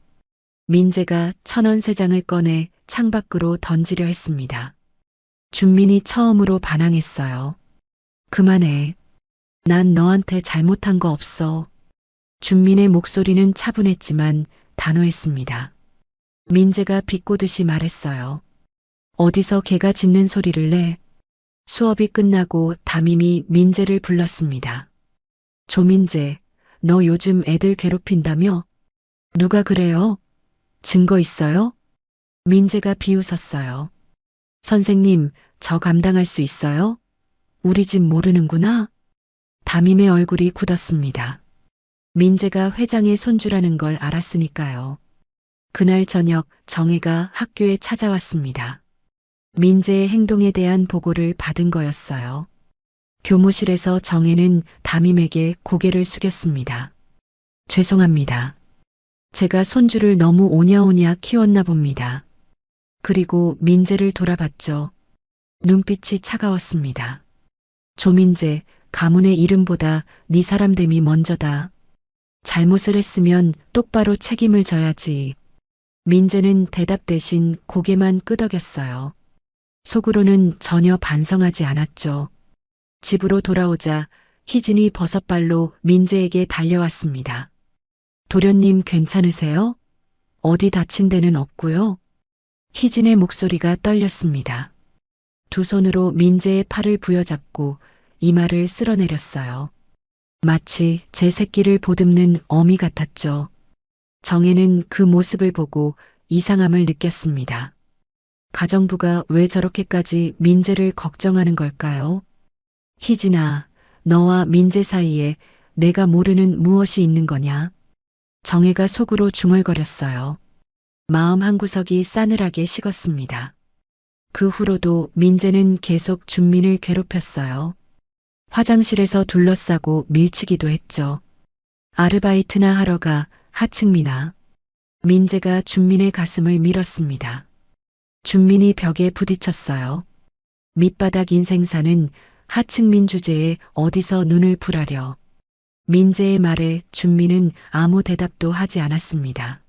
민재가 1,000원 3장을 꺼내 창밖으로 던지려 했습니다. 준민이 처음으로 반항했어요. 그만해. 난 너한테 잘못한 거 없어. 준민의 목소리는 차분했지만 단호했습니다. 민재가 비꼬듯이 말했어요. 어디서 개가 짖는 소리를 내? 수업이 끝나고 담임이 민재를 불렀습니다. 조민재, 너 요즘 애들 괴롭힌다며? 누가 그래요? 증거 있어요? 민재가 비웃었어요. 선생님, 저 감당할 수 있어요? 우리 집 모르는구나? 담임의 얼굴이 굳었습니다. 민재가 회장의 손주라는 걸 알았으니까요. 그날 저녁 정혜가 학교에 찾아왔습니다. 민재의 행동에 대한 보고를 받은 거였어요. 교무실에서 정혜는 담임에게 고개를 숙였습니다. 죄송합니다. 제가 손주를 너무 오냐오냐 키웠나 봅니다. 그리고 민재를 돌아봤죠. 눈빛이 차가웠습니다. 조민재, 가문의 이름보다 네 사람됨이 먼저다. 잘못을 했으면 똑바로 책임을 져야지. 민재는 대답 대신 고개만 끄덕였어요. 속으로는 전혀 반성하지 않았죠. 집으로 돌아오자 희진이 버섯발로 민재에게 달려왔습니다. 도련님 괜찮으세요? 어디 다친 데는 없고요. 희진의 목소리가 떨렸습니다. 두 손으로 민재의 팔을 부여잡고 이마를 쓸어내렸어요. 마치 제 새끼를 보듬는 어미 같았죠. 정혜는 그 모습을 보고 이상함을 느꼈습니다. 가정부가 왜 저렇게까지 민재를 걱정하는 걸까요? 희진아, 너와 민재 사이에 내가 모르는 무엇이 있는 거냐? 정혜가 속으로 중얼거렸어요. 마음 한구석이 싸늘하게 식었습니다. 그 후로도 민재는 계속 준민을 괴롭혔어요. 화장실에서 둘러싸고 밀치기도 했죠. 아르바이트나 하러 가, 하층민아. 민재가 준민의 가슴을 밀었습니다. 준민이 벽에 부딪혔어요. 밑바닥 인생사는 하층민 주제에 어디서 눈을 풀하려. 민재의 말에 준민은 아무 대답도 하지 않았습니다.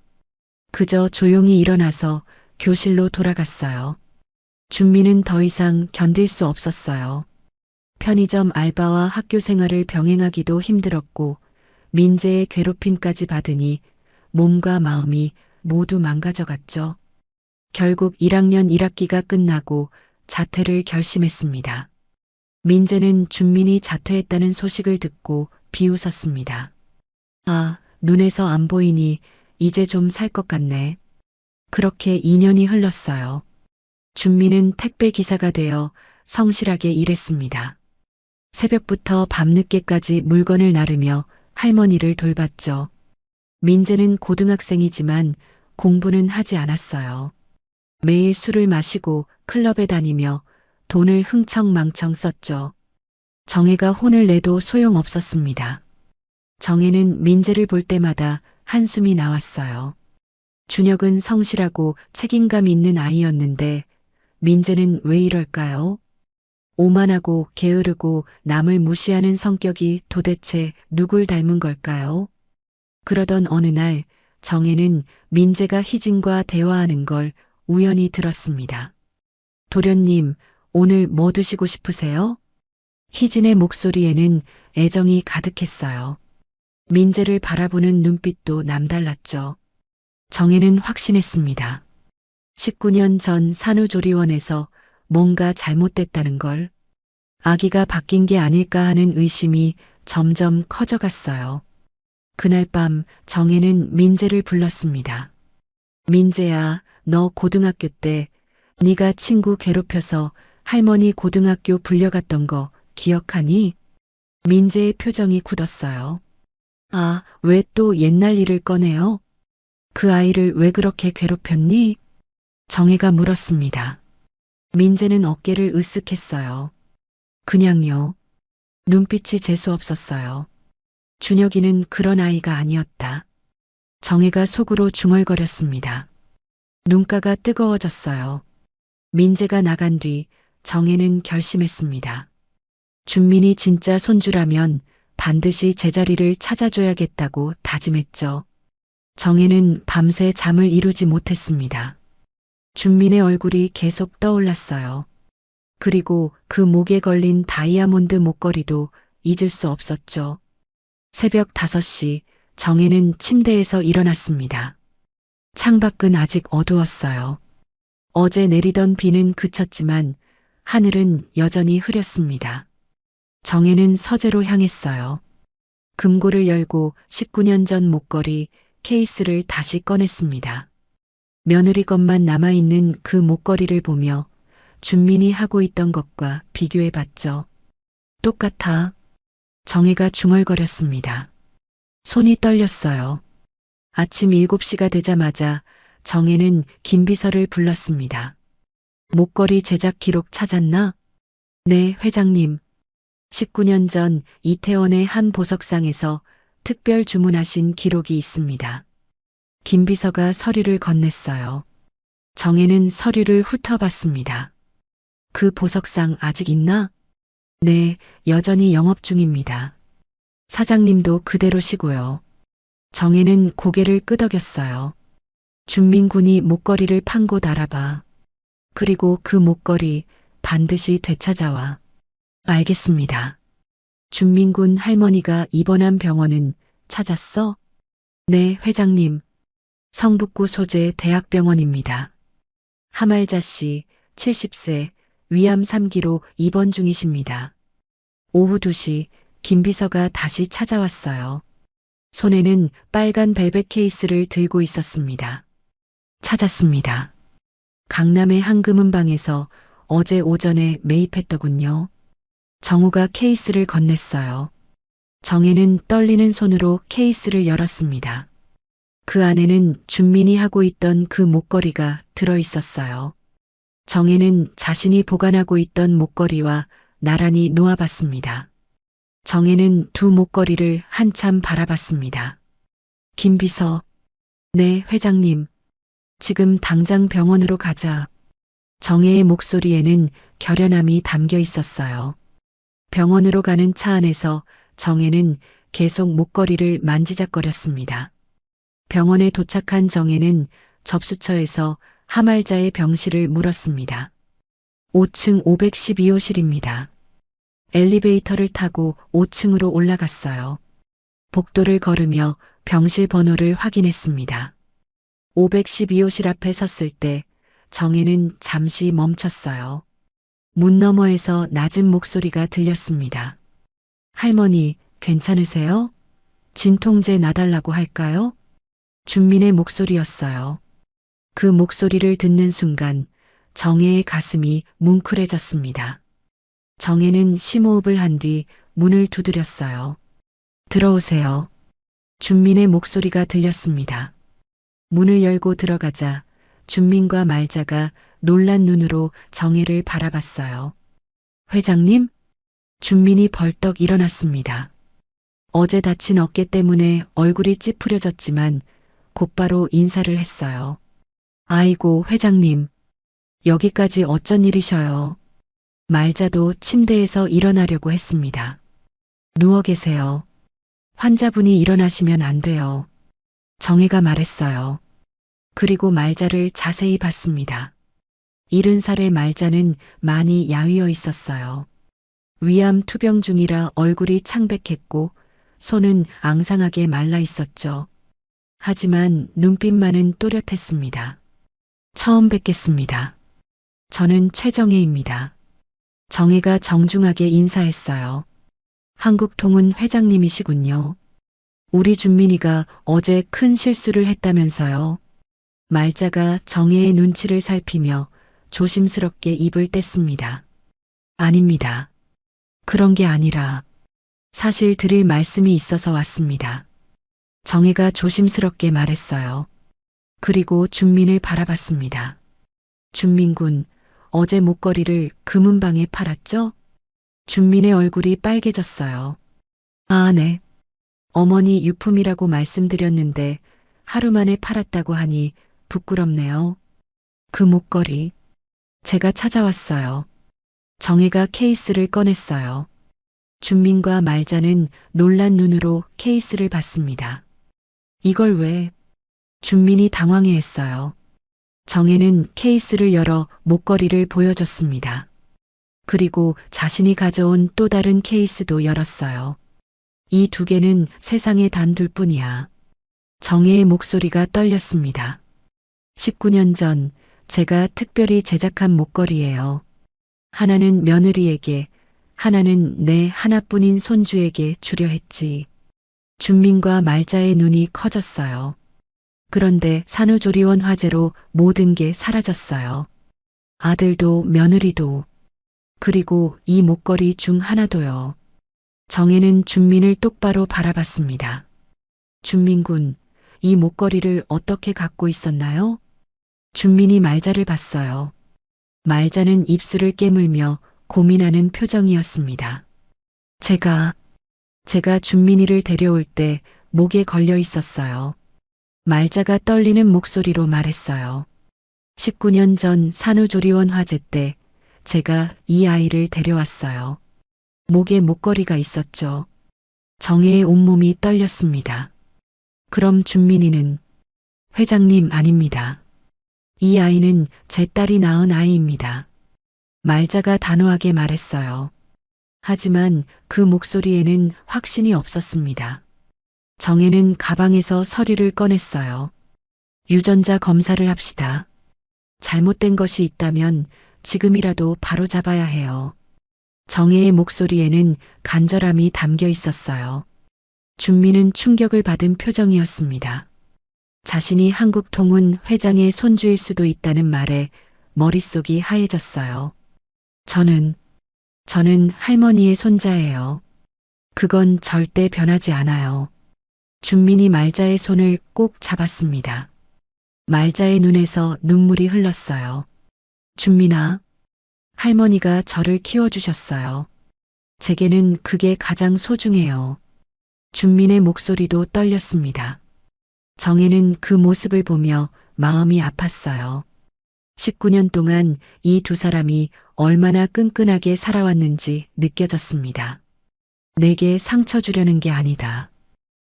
그저 조용히 일어나서 교실로 돌아갔어요. 준민은 더 이상 견딜 수 없었어요. 편의점 알바와 학교 생활을 병행하기도 힘들었고 민재의 괴롭힘까지 받으니 몸과 마음이 모두 망가져갔죠. 결국 1학년 1학기가 끝나고 자퇴를 결심했습니다. 민재는 준민이 자퇴했다는 소식을 듣고 비웃었습니다. 아, 눈에서 안 보이니 이제 좀 살 것 같네. 그렇게 2년이 흘렀어요. 준민은 택배 기사가 되어 성실하게 일했습니다. 새벽부터 밤늦게까지 물건을 나르며 할머니를 돌봤죠. 민재는 고등학생이지만 공부는 하지 않았어요. 매일 술을 마시고 클럽에 다니며 돈을 흥청망청 썼죠. 정혜가 혼을 내도 소용없었습니다. 정혜는 민재를 볼 때마다 한숨이 나왔어요. 준혁은 성실하고 책임감 있는 아이였는데 민재는 왜 이럴까요? 오만하고 게으르고 남을 무시하는 성격이 도대체 누굴 닮은 걸까요? 그러던 어느 날 정혜는 민재가 희진과 대화하는 걸 우연히 들었습니다. 도련님, 오늘 뭐 드시고 싶으세요? 희진의 목소리에는 애정이 가득했어요. 민재를 바라보는 눈빛도 남달랐죠. 정혜는 확신했습니다. 19년 전 산후조리원에서 뭔가 잘못됐다는 걸, 아기가 바뀐 게 아닐까 하는 의심이 점점 커져갔어요. 그날 밤 정혜는 민재를 불렀습니다. 민재야, 너 고등학교 때 네가 친구 괴롭혀서 할머니 고등학교 불려갔던 거 기억하니? 민재의 표정이 굳었어요. 아, 왜 또 옛날 일을 꺼내요? 그 아이를 왜 그렇게 괴롭혔니? 정혜가 물었습니다. 민재는 어깨를 으쓱했어요. 그냥요. 눈빛이 재수없었어요. 준혁이는 그런 아이가 아니었다. 정혜가 속으로 중얼거렸습니다. 눈가가 뜨거워졌어요. 민재가 나간 뒤 정혜는 결심했습니다. 준민이 진짜 손주라면 반드시 제자리를 찾아줘야겠다고 다짐했죠. 정혜는 밤새 잠을 이루지 못했습니다. 준민의 얼굴이 계속 떠올랐어요. 그리고 그 목에 걸린 다이아몬드 목걸이도 잊을 수 없었죠. 새벽 5시 정혜는 침대에서 일어났습니다. 창밖은 아직 어두웠어요. 어제 내리던 비는 그쳤지만 하늘은 여전히 흐렸습니다. 정혜는 서재로 향했어요. 금고를 열고 19년 전 목걸이 케이스를 다시 꺼냈습니다. 며느리 것만 남아있는 그 목걸이를 보며 준민이 하고 있던 것과 비교해봤죠. 똑같아. 정혜가 중얼거렸습니다. 손이 떨렸어요. 아침 7시가 되자마자 정혜는 김비서를 불렀습니다. 목걸이 제작 기록 찾았나? 네, 회장님. 19년 전 이태원의 한 보석상에서 특별 주문하신 기록이 있습니다. 김 비서가 서류를 건넸어요. 정혜는 서류를 훑어봤습니다. 그 보석상 아직 있나? 네, 여전히 영업 중입니다. 사장님도 그대로시고요. 정혜는 고개를 끄덕였어요. 준민군이 목걸이를 판 곳 알아봐. 그리고 그 목걸이 반드시 되찾아와. 알겠습니다. 준민군 할머니가 입원한 병원은 찾았어? 네, 회장님. 성북구 소재 대학병원입니다. 하말자 씨, 70세, 위암 3기로 입원 중이십니다. 오후 2시 김 비서가 다시 찾아왔어요. 손에는 빨간 벨벳 케이스를 들고 있었습니다. 찾았습니다. 강남의 한금은방에서 어제 오전에 매입했더군요. 정우가 케이스를 건넸어요. 정혜는 떨리는 손으로 케이스를 열었습니다. 그 안에는 준민이 하고 있던 그 목걸이가 들어 있었어요. 정혜는 자신이 보관하고 있던 목걸이와 나란히 놓아봤습니다. 정혜는 두 목걸이를 한참 바라봤습니다. 김 비서. 네, 회장님. 지금 당장 병원으로 가자. 정혜의 목소리에는 결연함이 담겨 있었어요. 병원으로 가는 차 안에서 정혜는 계속 목걸이를 만지작거렸습니다. 병원에 도착한 정혜는 접수처에서 하말자의 병실을 물었습니다. 5층 512호실입니다. 엘리베이터를 타고 5층으로 올라갔어요. 복도를 걸으며 병실 번호를 확인했습니다. 512호실 앞에 섰을 때 정혜는 잠시 멈췄어요. 문 너머에서 낮은 목소리가 들렸습니다. 할머니, 괜찮으세요? 진통제 놔달라고 할까요? 준민의 목소리였어요. 그 목소리를 듣는 순간 정혜의 가슴이 뭉클해졌습니다. 정혜는 심호흡을 한 뒤 문을 두드렸어요. 들어오세요. 준민의 목소리가 들렸습니다. 문을 열고 들어가자 준민과 말자가 놀란 눈으로 정혜를 바라봤어요. 회장님? 준민이 벌떡 일어났습니다. 어제 다친 어깨 때문에 얼굴이 찌푸려졌지만 곧바로 인사를 했어요. 아이고, 회장님. 여기까지 어쩐 일이셔요. 말자도 침대에서 일어나려고 했습니다. 누워 계세요. 환자분이 일어나시면 안 돼요. 정혜가 말했어요. 그리고 말자를 자세히 봤습니다. 70살의 말자는 많이 야위어 있었어요. 위암 투병 중이라 얼굴이 창백했고 손은 앙상하게 말라 있었죠. 하지만 눈빛만은 또렷했습니다. 처음 뵙겠습니다. 저는 최정혜입니다. 정혜가 정중하게 인사했어요. 한국통운 회장님이시군요. 우리 준민이가 어제 큰 실수를 했다면서요. 말자가 정혜의 눈치를 살피며 조심스럽게 입을 뗐습니다. 아닙니다. 그런 게 아니라 사실 드릴 말씀이 있어서 왔습니다. 정혜가 조심스럽게 말했어요. 그리고 준민을 바라봤습니다. 준민군, 어제 목걸이를 금은방에 팔았죠? 준민의 얼굴이 빨개졌어요. 아, 네. 어머니 유품이라고 말씀드렸는데 하루 만에 팔았다고 하니 부끄럽네요. 그 목걸이. 제가 찾아왔어요. 정혜가 케이스를 꺼냈어요. 준민과 말자는 놀란 눈으로 케이스를 봤습니다. 이걸 왜? 준민이 당황해했어요. 정혜는 케이스를 열어 목걸이를 보여줬습니다. 그리고 자신이 가져온 또 다른 케이스도 열었어요. 이 두 개는 세상에 단 둘뿐이야. 정혜의 목소리가 떨렸습니다. 19년 전 제가 특별히 제작한 목걸이예요. 하나는 며느리에게, 하나는 내 하나뿐인 손주에게 주려 했지. 준민과 말자의 눈이 커졌어요. 그런데 산후조리원 화재로 모든 게 사라졌어요. 아들도 며느리도, 그리고 이 목걸이 중 하나도요. 정혜는 준민을 똑바로 바라봤습니다. 준민군, 이 목걸이를 어떻게 갖고 있었나요? 준민이 말자를 봤어요. 말자는 입술을 깨물며 고민하는 표정이었습니다. 제가 준민이를 데려올 때 목에 걸려 있었어요. 말자가 떨리는 목소리로 말했어요. 19년 전 산후조리원 화재 때 제가 이 아이를 데려왔어요. 목에 목걸이가 있었죠. 정혜의 온몸이 떨렸습니다. 그럼 준민이는? 회장님 아닙니다. 이 아이는 제 딸이 낳은 아이입니다. 말자가 단호하게 말했어요. 하지만 그 목소리에는 확신이 없었습니다. 정혜는 가방에서 서류를 꺼냈어요. 유전자 검사를 합시다. 잘못된 것이 있다면 지금이라도 바로 잡아야 해요. 정혜의 목소리에는 간절함이 담겨 있었어요. 준미는 충격을 받은 표정이었습니다. 자신이 한국통운 회장의 손주일 수도 있다는 말에 머릿속이 하얘졌어요. 저는 할머니의 손자예요. 그건 절대 변하지 않아요. 준민이 말자의 손을 꼭 잡았습니다. 말자의 눈에서 눈물이 흘렀어요. 준민아, 할머니가 저를 키워주셨어요. 제게는 그게 가장 소중해요. 준민의 목소리도 떨렸습니다. 정혜는 그 모습을 보며 마음이 아팠어요. 19년 동안 이 두 사람이 얼마나 끈끈하게 살아왔는지 느껴졌습니다. 내게 상처 주려는 게 아니다.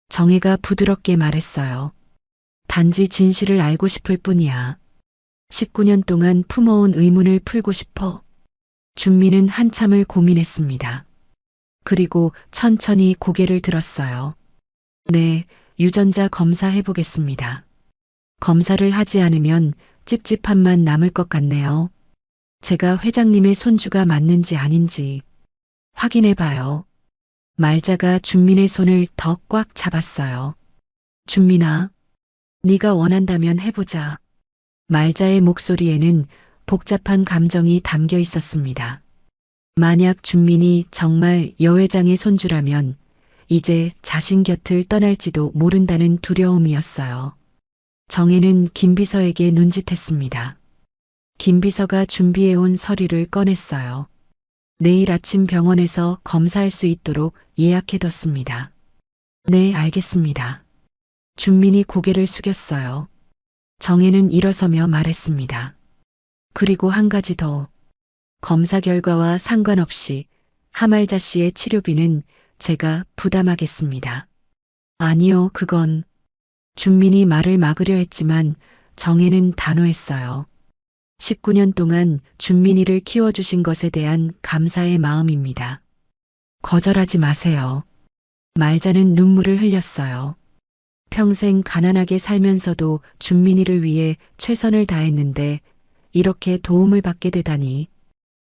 정혜가 부드럽게 말했어요. 단지 진실을 알고 싶을 뿐이야. 19년 동안 품어온 의문을 풀고 싶어. 준미는 한참을 고민했습니다. 그리고 천천히 고개를 들었어요. 네, 유전자 검사해보겠습니다. 검사를 하지 않으면 찝찝함만 남을 것 같네요. 제가 회장님의 손주가 맞는지 아닌지 확인해봐요. 말자가 준민의 손을 더 꽉 잡았어요. 준민아, 네가 원한다면 해보자. 말자의 목소리에는 복잡한 감정이 담겨 있었습니다. 만약 준민이 정말 여 회장의 손주라면 이제 자신 곁을 떠날지도 모른다는 두려움이었어요. 정혜는 김비서에게 눈짓했습니다. 김비서가 준비해온 서류를 꺼냈어요. 내일 아침 병원에서 검사할 수 있도록 예약해뒀습니다. 네, 알겠습니다. 준민이 고개를 숙였어요. 정혜는 일어서며 말했습니다. 그리고 한 가지 더. 검사 결과와 상관없이 하말자 씨의 치료비는 제가 부담하겠습니다. 아니요, 그건. 준민이 말을 막으려 했지만 정혜는 단호했어요. 19년 동안 준민이를 키워주신 것에 대한 감사의 마음입니다. 거절하지 마세요. 말자는 눈물을 흘렸어요. 평생 가난하게 살면서도 준민이를 위해 최선을 다했는데 이렇게 도움을 받게 되다니.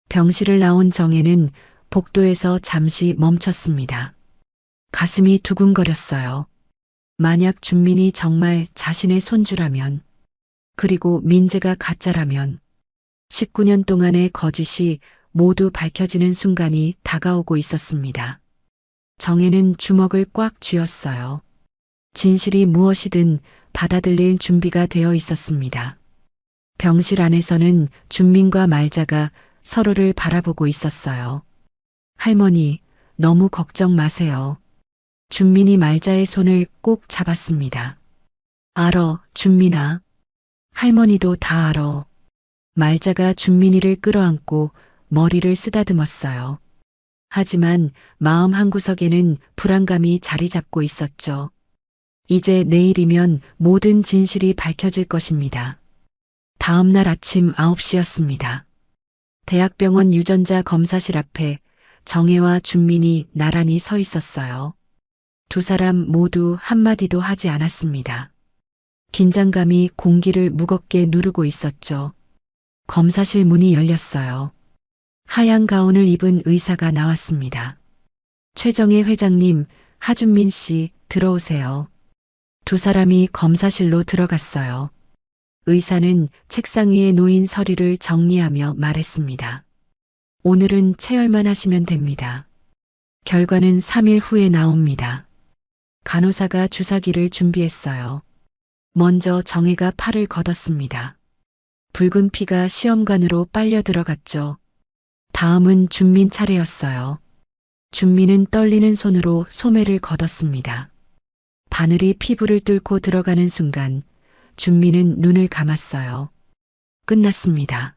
병실을 나온 정혜는 복도에서 잠시 멈췄습니다. 가슴이 두근거렸어요. 만약 준민이 정말 자신의 손주라면, 그리고 민재가 가짜라면 19년 동안의 거짓이 모두 밝혀지는 순간이 다가오고 있었습니다. 정혜는 주먹을 꽉 쥐었어요. 진실이 무엇이든 받아들일 준비가 되어 있었습니다. 병실 안에서는 준민과 말자가 서로를 바라보고 있었어요. 할머니, 너무 걱정 마세요. 준민이 말자의 손을 꼭 잡았습니다. 알어, 준민아. 할머니도 다 알어. 말자가 준민이를 끌어안고 머리를 쓰다듬었어요. 하지만 마음 한구석에는 불안감이 자리 잡고 있었죠. 이제 내일이면 모든 진실이 밝혀질 것입니다. 다음 날 아침 9시였습니다. 대학병원 유전자 검사실 앞에 정혜와 준민이 나란히 서 있었어요. 두 사람 모두 한마디도 하지 않았습니다. 긴장감이 공기를 무겁게 누르고 있었죠. 검사실 문이 열렸어요. 하얀 가운을 입은 의사가 나왔습니다. 최정혜 회장님, 하준민 씨, 들어오세요. 두 사람이 검사실로 들어갔어요. 의사는 책상 위에 놓인 서류를 정리하며 말했습니다. 오늘은 체열만 하시면 됩니다. 결과는 3일 후에 나옵니다. 간호사가 주사기를 준비했어요. 먼저 정혜가 팔을 걷었습니다. 붉은 피가 시험관으로 빨려 들어갔죠. 다음은 준민 차례였어요. 준민은 떨리는 손으로 소매를 걷었습니다. 바늘이 피부를 뚫고 들어가는 순간 준민은 눈을 감았어요. 끝났습니다.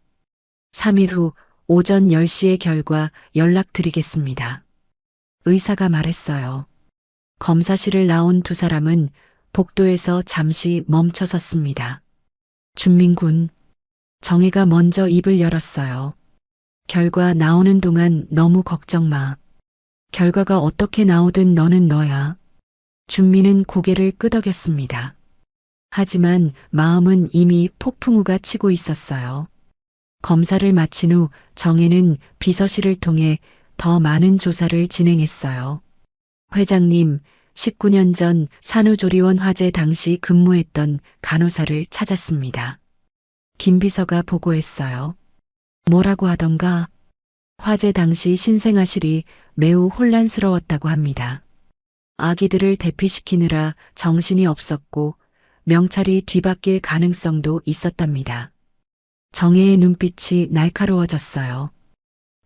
3일 후 오전 10시의 결과 연락드리겠습니다. 의사가 말했어요. 검사실을 나온 두 사람은 복도에서 잠시 멈춰 섰습니다. 준민군. 정혜가 먼저 입을 열었어요. 결과 나오는 동안 너무 걱정 마. 결과가 어떻게 나오든 너는 너야. 준민은 고개를 끄덕였습니다. 하지만 마음은 이미 폭풍우가 치고 있었어요. 검사를 마친 후 정혜는 비서실을 통해 더 많은 조사를 진행했어요. 회장님, 19년 전 산후조리원 화재 당시 근무했던 간호사를 찾았습니다. 김 비서가 보고했어요. 뭐라고 하던가? 화재 당시 신생아실이 매우 혼란스러웠다고 합니다. 아기들을 대피시키느라 정신이 없었고 명찰이 뒤바뀔 가능성도 있었답니다. 정혜의 눈빛이 날카로워졌어요.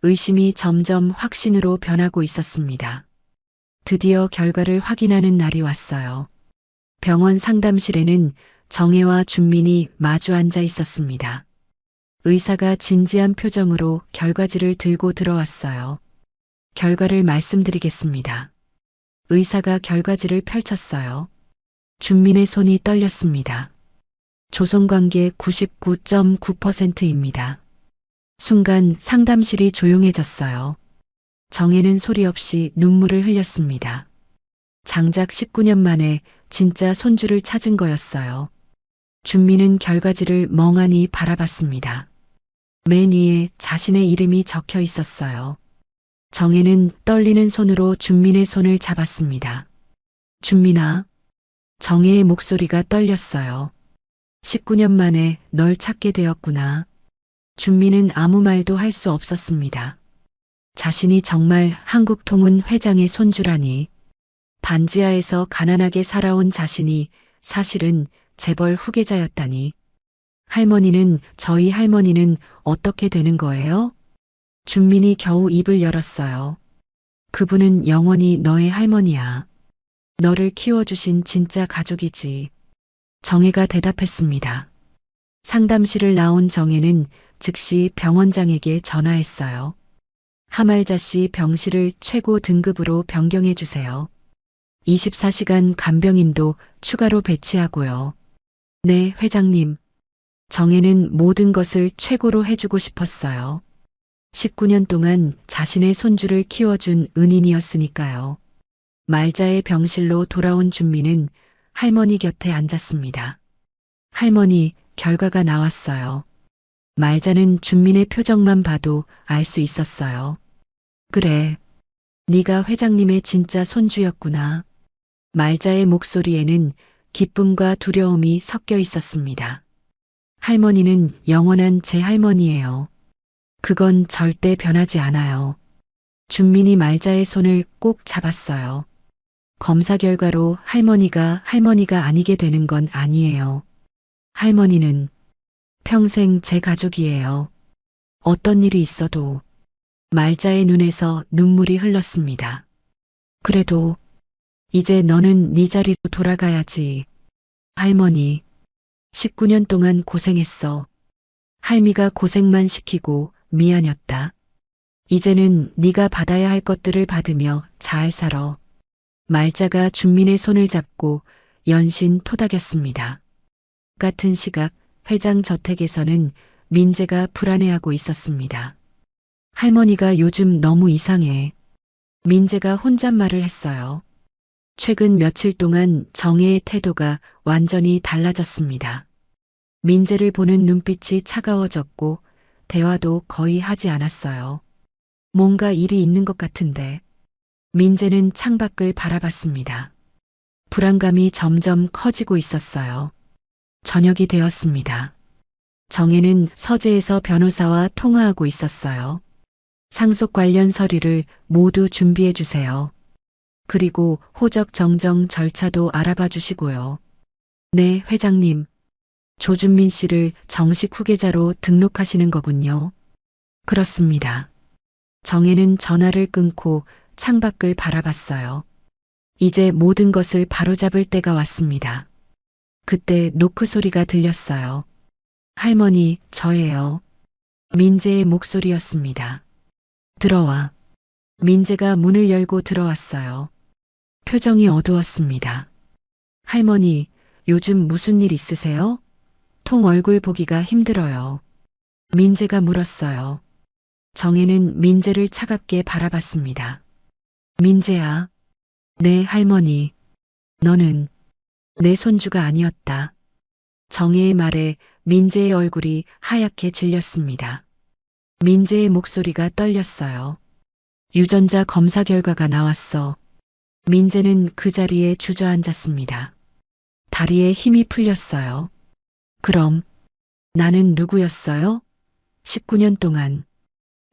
의심이 점점 확신으로 변하고 있었습니다. 드디어 결과를 확인하는 날이 왔어요. 병원 상담실에는 정혜와 준민이 마주 앉아 있었습니다. 의사가 진지한 표정으로 결과지를 들고 들어왔어요. 결과를 말씀드리겠습니다. 의사가 결과지를 펼쳤어요. 준민의 손이 떨렸습니다. 조선관계 99.9%입니다. 순간 상담실이 조용해졌어요. 정혜는 소리 없이 눈물을 흘렸습니다. 장작 19년 만에 진짜 손주를 찾은 거였어요. 준민은 결과지를 멍하니 바라봤습니다. 맨 위에 자신의 이름이 적혀 있었어요. 정혜는 떨리는 손으로 준민의 손을 잡았습니다. 준민아. 정혜의 목소리가 떨렸어요. 19년 만에 널 찾게 되었구나. 준민은 아무 말도 할 수 없었습니다. 자신이 정말 한국통운 회장의 손주라니. 반지하에서 가난하게 살아온 자신이 사실은 재벌 후계자였다니. 저희 할머니는 어떻게 되는 거예요? 준민이 겨우 입을 열었어요. 그분은 영원히 너의 할머니야. 너를 키워주신 진짜 가족이지. 정혜가 대답했습니다. 상담실을 나온 정혜는 즉시 병원장에게 전화했어요. 하말자 씨 병실을 최고 등급으로 변경해 주세요. 24시간 간병인도 추가로 배치하고요. 네, 회장님. 정혜는 모든 것을 최고로 해주고 싶었어요. 19년 동안 자신의 손주를 키워준 은인이었으니까요. 말자의 병실로 돌아온 준민은 할머니 곁에 앉았습니다. 할머니, 결과가 나왔어요. 말자는 준민의 표정만 봐도 알 수 있었어요. 그래, 네가 회장님의 진짜 손주였구나. 말자의 목소리에는 기쁨과 두려움이 섞여 있었습니다. 할머니는 영원한 제 할머니예요. 그건 절대 변하지 않아요. 준민이 말자의 손을 꼭 잡았어요. 검사 결과로 할머니가 아니게 되는 건 아니에요. 할머니는 평생 제 가족이에요. 어떤 일이 있어도. 말자의 눈에서 눈물이 흘렀습니다. 그래도 이제 너는 네 자리로 돌아가야지. 할머니, 19년 동안 고생했어. 할미가 고생만 시키고 미안했다. 이제는 네가 받아야 할 것들을 받으며 잘 살아. 말자가 준민의 손을 잡고 연신 토닥였습니다. 같은 시각 회장 저택에서는 민재가 불안해하고 있었습니다. 할머니가 요즘 너무 이상해. 민재가 혼잣말을 했어요. 최근 며칠 동안 정혜의 태도가 완전히 달라졌습니다. 민재를 보는 눈빛이 차가워졌고 대화도 거의 하지 않았어요. 뭔가 일이 있는 것 같은데. 민재는 창밖을 바라봤습니다. 불안감이 점점 커지고 있었어요. 저녁이 되었습니다. 정혜는 서재에서 변호사와 통화하고 있었어요. 상속 관련 서류를 모두 준비해 주세요. 그리고 호적 정정 절차도 알아봐 주시고요. 네, 회장님. 조준민 씨를 정식 후계자로 등록하시는 거군요. 그렇습니다. 정혜는 전화를 끊고 창밖을 바라봤어요. 이제 모든 것을 바로잡을 때가 왔습니다. 그때 노크 소리가 들렸어요. 할머니, 저예요. 민재의 목소리였습니다. 들어와. 민재가 문을 열고 들어왔어요. 표정이 어두웠습니다. 할머니, 요즘 무슨 일 있으세요? 통 얼굴 보기가 힘들어요. 민재가 물었어요. 정혜는 민재를 차갑게 바라봤습니다. 민재야. 네, 할머니. 너는 내 손주가 아니었다. 정혜의 말에 민재의 얼굴이 하얗게 질렸습니다. 민재의 목소리가 떨렸어요. 유전자 검사 결과가 나왔어. 민재는 그 자리에 주저앉았습니다. 다리에 힘이 풀렸어요. 그럼 나는 누구였어요? 19년 동안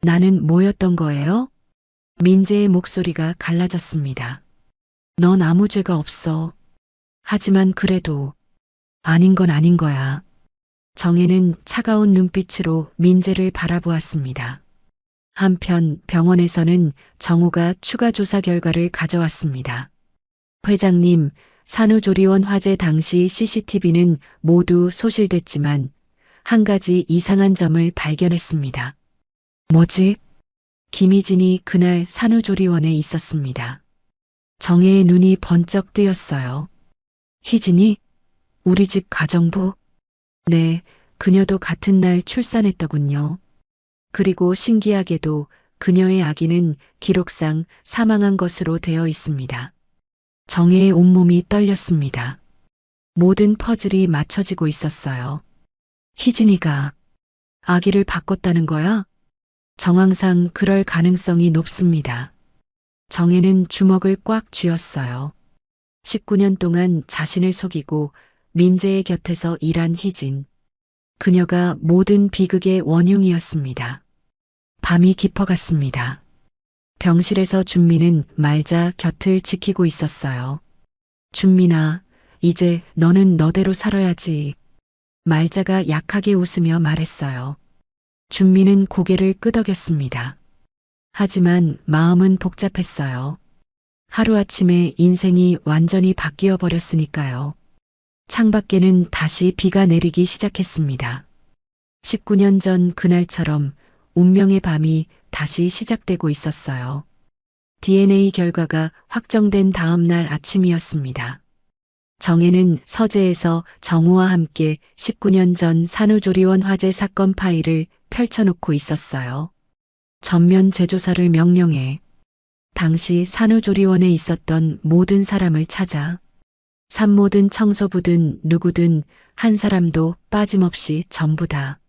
나는 뭐였던 거예요? 민재의 목소리가 갈라졌습니다. 넌 아무 죄가 없어. 하지만 그래도 아닌 건 아닌 거야. 정혜는 차가운 눈빛으로 민재를 바라보았습니다. 한편 병원에서는 정우가 추가 조사 결과를 가져왔습니다. 회장님, 산후조리원 화재 당시 CCTV는 모두 소실됐지만 한 가지 이상한 점을 발견했습니다. 뭐지? 김희진이 그날 산후조리원에 있었습니다. 정혜의 눈이 번쩍 뜨였어요. 희진이? 우리 집 가정부? 네, 그녀도 같은 날 출산했더군요. 그리고 신기하게도 그녀의 아기는 기록상 사망한 것으로 되어 있습니다. 정혜의 온몸이 떨렸습니다. 모든 퍼즐이 맞춰지고 있었어요. 희진이가 아기를 바꿨다는 거야? 정황상 그럴 가능성이 높습니다. 정혜는 주먹을 꽉 쥐었어요. 19년 동안 자신을 속이고 민재의 곁에서 일한 희진. 그녀가 모든 비극의 원흉이었습니다. 밤이 깊어갔습니다. 병실에서 준미는 말자 곁을 지키고 있었어요. 준민아, 이제 너는 너대로 살아야지. 말자가 약하게 웃으며 말했어요. 준미는 고개를 끄덕였습니다. 하지만 마음은 복잡했어요. 하루아침에 인생이 완전히 바뀌어 버렸으니까요. 창밖에는 다시 비가 내리기 시작했습니다. 19년 전 그날처럼 운명의 밤이 다시 시작되고 있었어요. DNA 결과가 확정된 다음 날 아침이었습니다. 정혜는 서재에서 정우와 함께 19년 전 산후조리원 화재 사건 파일을 펼쳐놓고 있었어요. 전면 재조사를 명령해 당시 산후조리원에 있었던 모든 사람을 찾아 산모든 청소부든 누구든 한 사람도 빠짐없이 전부 다.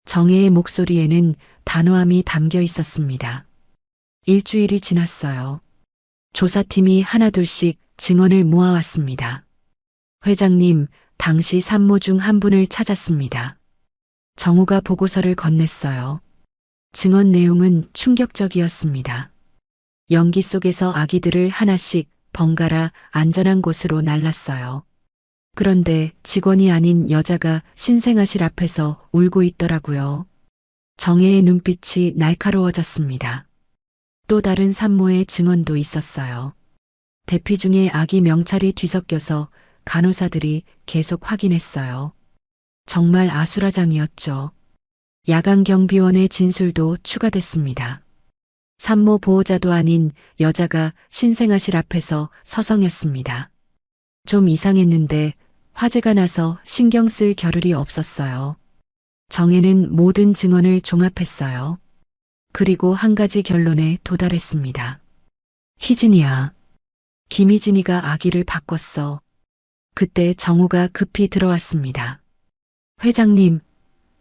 정혜의 목소리에는 단호함이 담겨 있었습니다. 일주일이 지났어요. 조사팀이 하나둘씩 증언을 모아왔습니다. 회장님, 당시 산모 중 한 분을 찾았습니다. 정우가 보고서를 건넸어요. 증언 내용은 충격적이었습니다. 연기 속에서 아기들을 하나씩 번갈아 안전한 곳으로 날랐어요. 그런데 직원이 아닌 여자가 신생아실 앞에서 울고 있더라고요. 정혜의 눈빛이 날카로워졌습니다. 또 다른 산모의 증언도 있었어요. 대피 중에 아기 명찰이 뒤섞여서 간호사들이 계속 확인했어요. 정말 아수라장이었죠. 야간 경비원의 진술도 추가됐습니다. 산모 보호자도 아닌 여자가 신생아실 앞에서 서성였습니다. 좀 이상했는데 화재가 나서 신경 쓸 겨를이 없었어요. 정혜는 모든 증언을 종합했어요. 그리고 한 가지 결론에 도달했습니다. 희진이야. 김희진이가 아기를 바꿨어. 그때 정우가 급히 들어왔습니다. 회장님,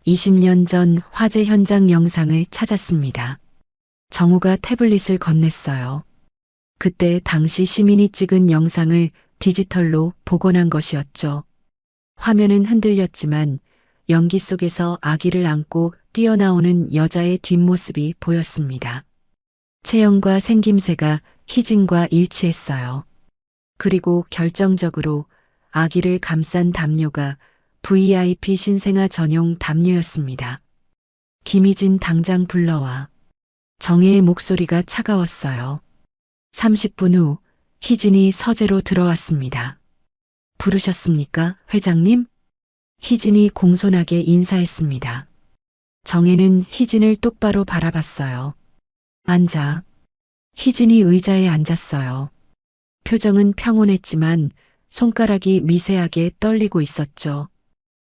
20년 전 화재 현장 영상을 찾았습니다. 정우가 태블릿을 건넸어요. 그때 당시 시민이 찍은 영상을 디지털로 복원한 것이었죠. 화면은 흔들렸지만 연기 속에서 아기를 안고 뛰어나오는 여자의 뒷모습이 보였습니다. 체형과 생김새가 희진과 일치했어요. 그리고 결정적으로 아기를 감싼 담요가 VIP 신생아 전용 담요였습니다. 김희진 당장 불러와. 정혜의 목소리가 차가웠어요. 30분 후 희진이 서재로 들어왔습니다. 부르셨습니까, 회장님? 희진이 공손하게 인사했습니다. 정혜는 희진을 똑바로 바라봤어요. 앉아. 희진이 의자에 앉았어요. 표정은 평온했지만 손가락이 미세하게 떨리고 있었죠.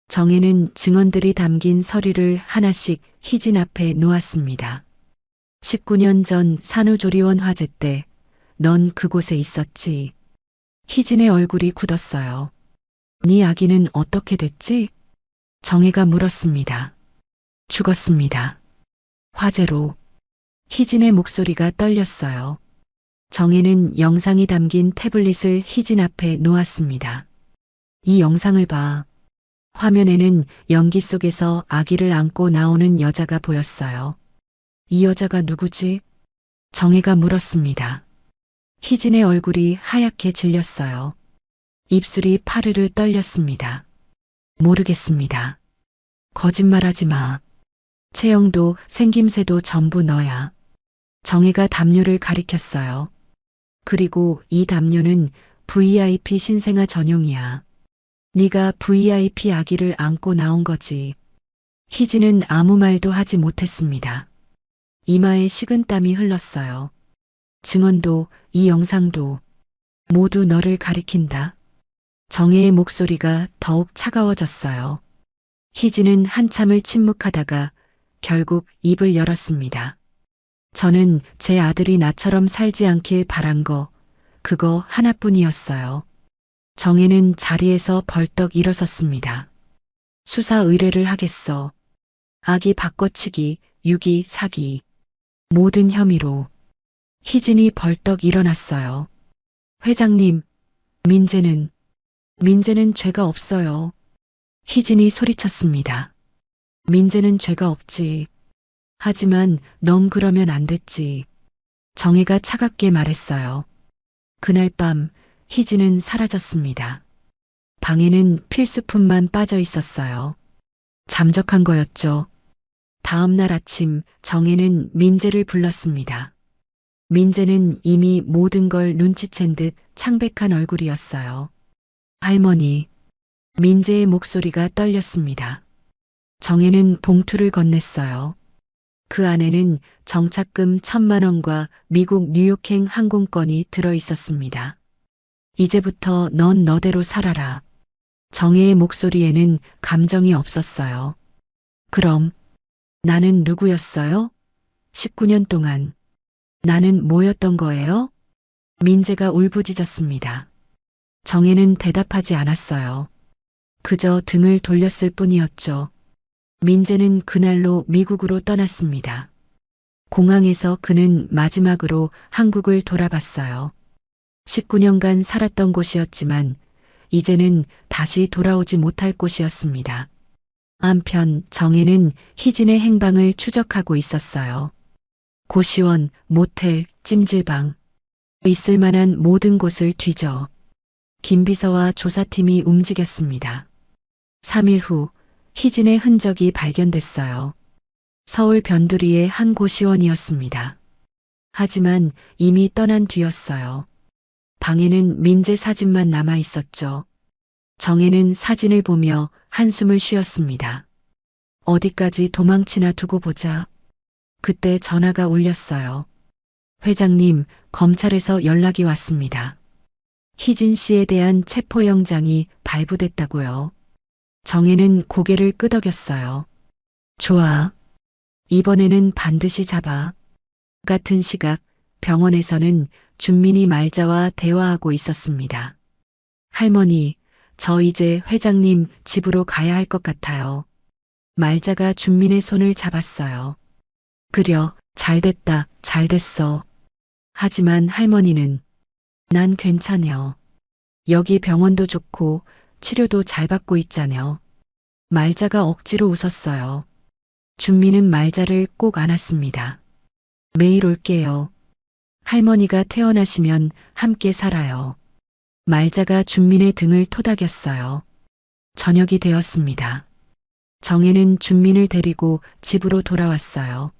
정혜는 증언들이 담긴 서류를 하나씩 희진 앞에 놓았습니다. 19년 전 산후조리원 화재 때 넌 그곳에 있었지. 희진의 얼굴이 굳었어요. 네 아기는 어떻게 됐지? 정혜가 물었습니다. 죽었습니다. 화재로. 희진의 목소리가 떨렸어요. 정혜는 영상이 담긴 태블릿을 희진 앞에 놓았습니다. 이 영상을 봐. 화면에는 연기 속에서 아기를 안고 나오는 여자가 보였어요. 이 여자가 누구지? 정혜가 물었습니다. 희진의 얼굴이 하얗게 질렸어요. 입술이 파르르 떨렸습니다. 모르겠습니다. 거짓말하지 마. 체형도 생김새도 전부 너야. 정혜가 담요를 가리켰어요. 그리고 이 담요는 VIP 신생아 전용이야. 네가 VIP 아기를 안고 나온 거지. 희진은 아무 말도 하지 못했습니다. 이마에 식은땀이 흘렀어요. 증언도 이 영상도 모두 너를 가리킨다. 정혜의 목소리가 더욱 차가워졌어요. 희진은 한참을 침묵하다가 결국 입을 열었습니다. 저는 제 아들이 나처럼 살지 않길 바란 거, 그거 하나뿐이었어요. 정혜는 자리에서 벌떡 일어섰습니다. 수사 의뢰를 하겠어. 아기 바꿔치기, 유기, 사기. 모든 혐의로. 희진이 벌떡 일어났어요. 회장님, 민재는 죄가 없어요. 희진이 소리쳤습니다. 민재는 죄가 없지. 하지만 넌 그러면 안 됐지. 정혜가 차갑게 말했어요. 그날 밤 희진은 사라졌습니다. 방에는 필수품만 빠져 있었어요. 잠적한 거였죠. 다음 날 아침 정혜는 민재를 불렀습니다. 민재는 이미 모든 걸 눈치챈 듯 창백한 얼굴이었어요. 할머니. 민재의 목소리가 떨렸습니다. 정혜는 봉투를 건넸어요. 그 안에는 정착금 1,000만 원과 미국 뉴욕행 항공권이 들어 있었습니다. 이제부터 넌 너대로 살아라. 정혜의 목소리에는 감정이 없었어요. 그럼 나는 누구였어요? 19년 동안 나는 뭐였던 거예요? 민재가 울부짖었습니다. 정혜는 대답하지 않았어요. 그저 등을 돌렸을 뿐이었죠. 민재는 그날로 미국으로 떠났습니다. 공항에서 그는 마지막으로 한국을 돌아봤어요. 19년간 살았던 곳이었지만 이제는 다시 돌아오지 못할 곳이었습니다. 한편 정혜는 희진의 행방을 추적하고 있었어요. 고시원, 모텔, 찜질방. 있을 만한 모든 곳을 뒤져 김비서와 조사팀이 움직였습니다. 3일 후 희진의 흔적이 발견됐어요. 서울 변두리의 한 고시원이었습니다. 하지만 이미 떠난 뒤였어요. 방에는 민재 사진만 남아 있었죠. 정혜는 사진을 보며 한숨을 쉬었습니다. 어디까지 도망치나 두고 보자. 그때 전화가 울렸어요. 회장님, 검찰에서 연락이 왔습니다. 희진 씨에 대한 체포영장이 발부됐다고요. 정혜는 고개를 끄덕였어요. 좋아. 이번에는 반드시 잡아. 같은 시각 병원에서는 준민이 말자와 대화하고 있었습니다. 할머니, 저 이제 회장님 집으로 가야 할 것 같아요. 말자가 준민의 손을 잡았어요. 그려, 잘됐다, 잘됐어. 하지만 할머니는 난 괜찮여. 여기 병원도 좋고 치료도 잘 받고 있잖여. 말자가 억지로 웃었어요. 준미는 말자를 꼭 안았습니다. 매일 올게요. 할머니가 퇴원하시면 함께 살아요. 말자가 준민의 등을 토닥였어요. 저녁이 되었습니다. 정혜는 준민을 데리고 집으로 돌아왔어요.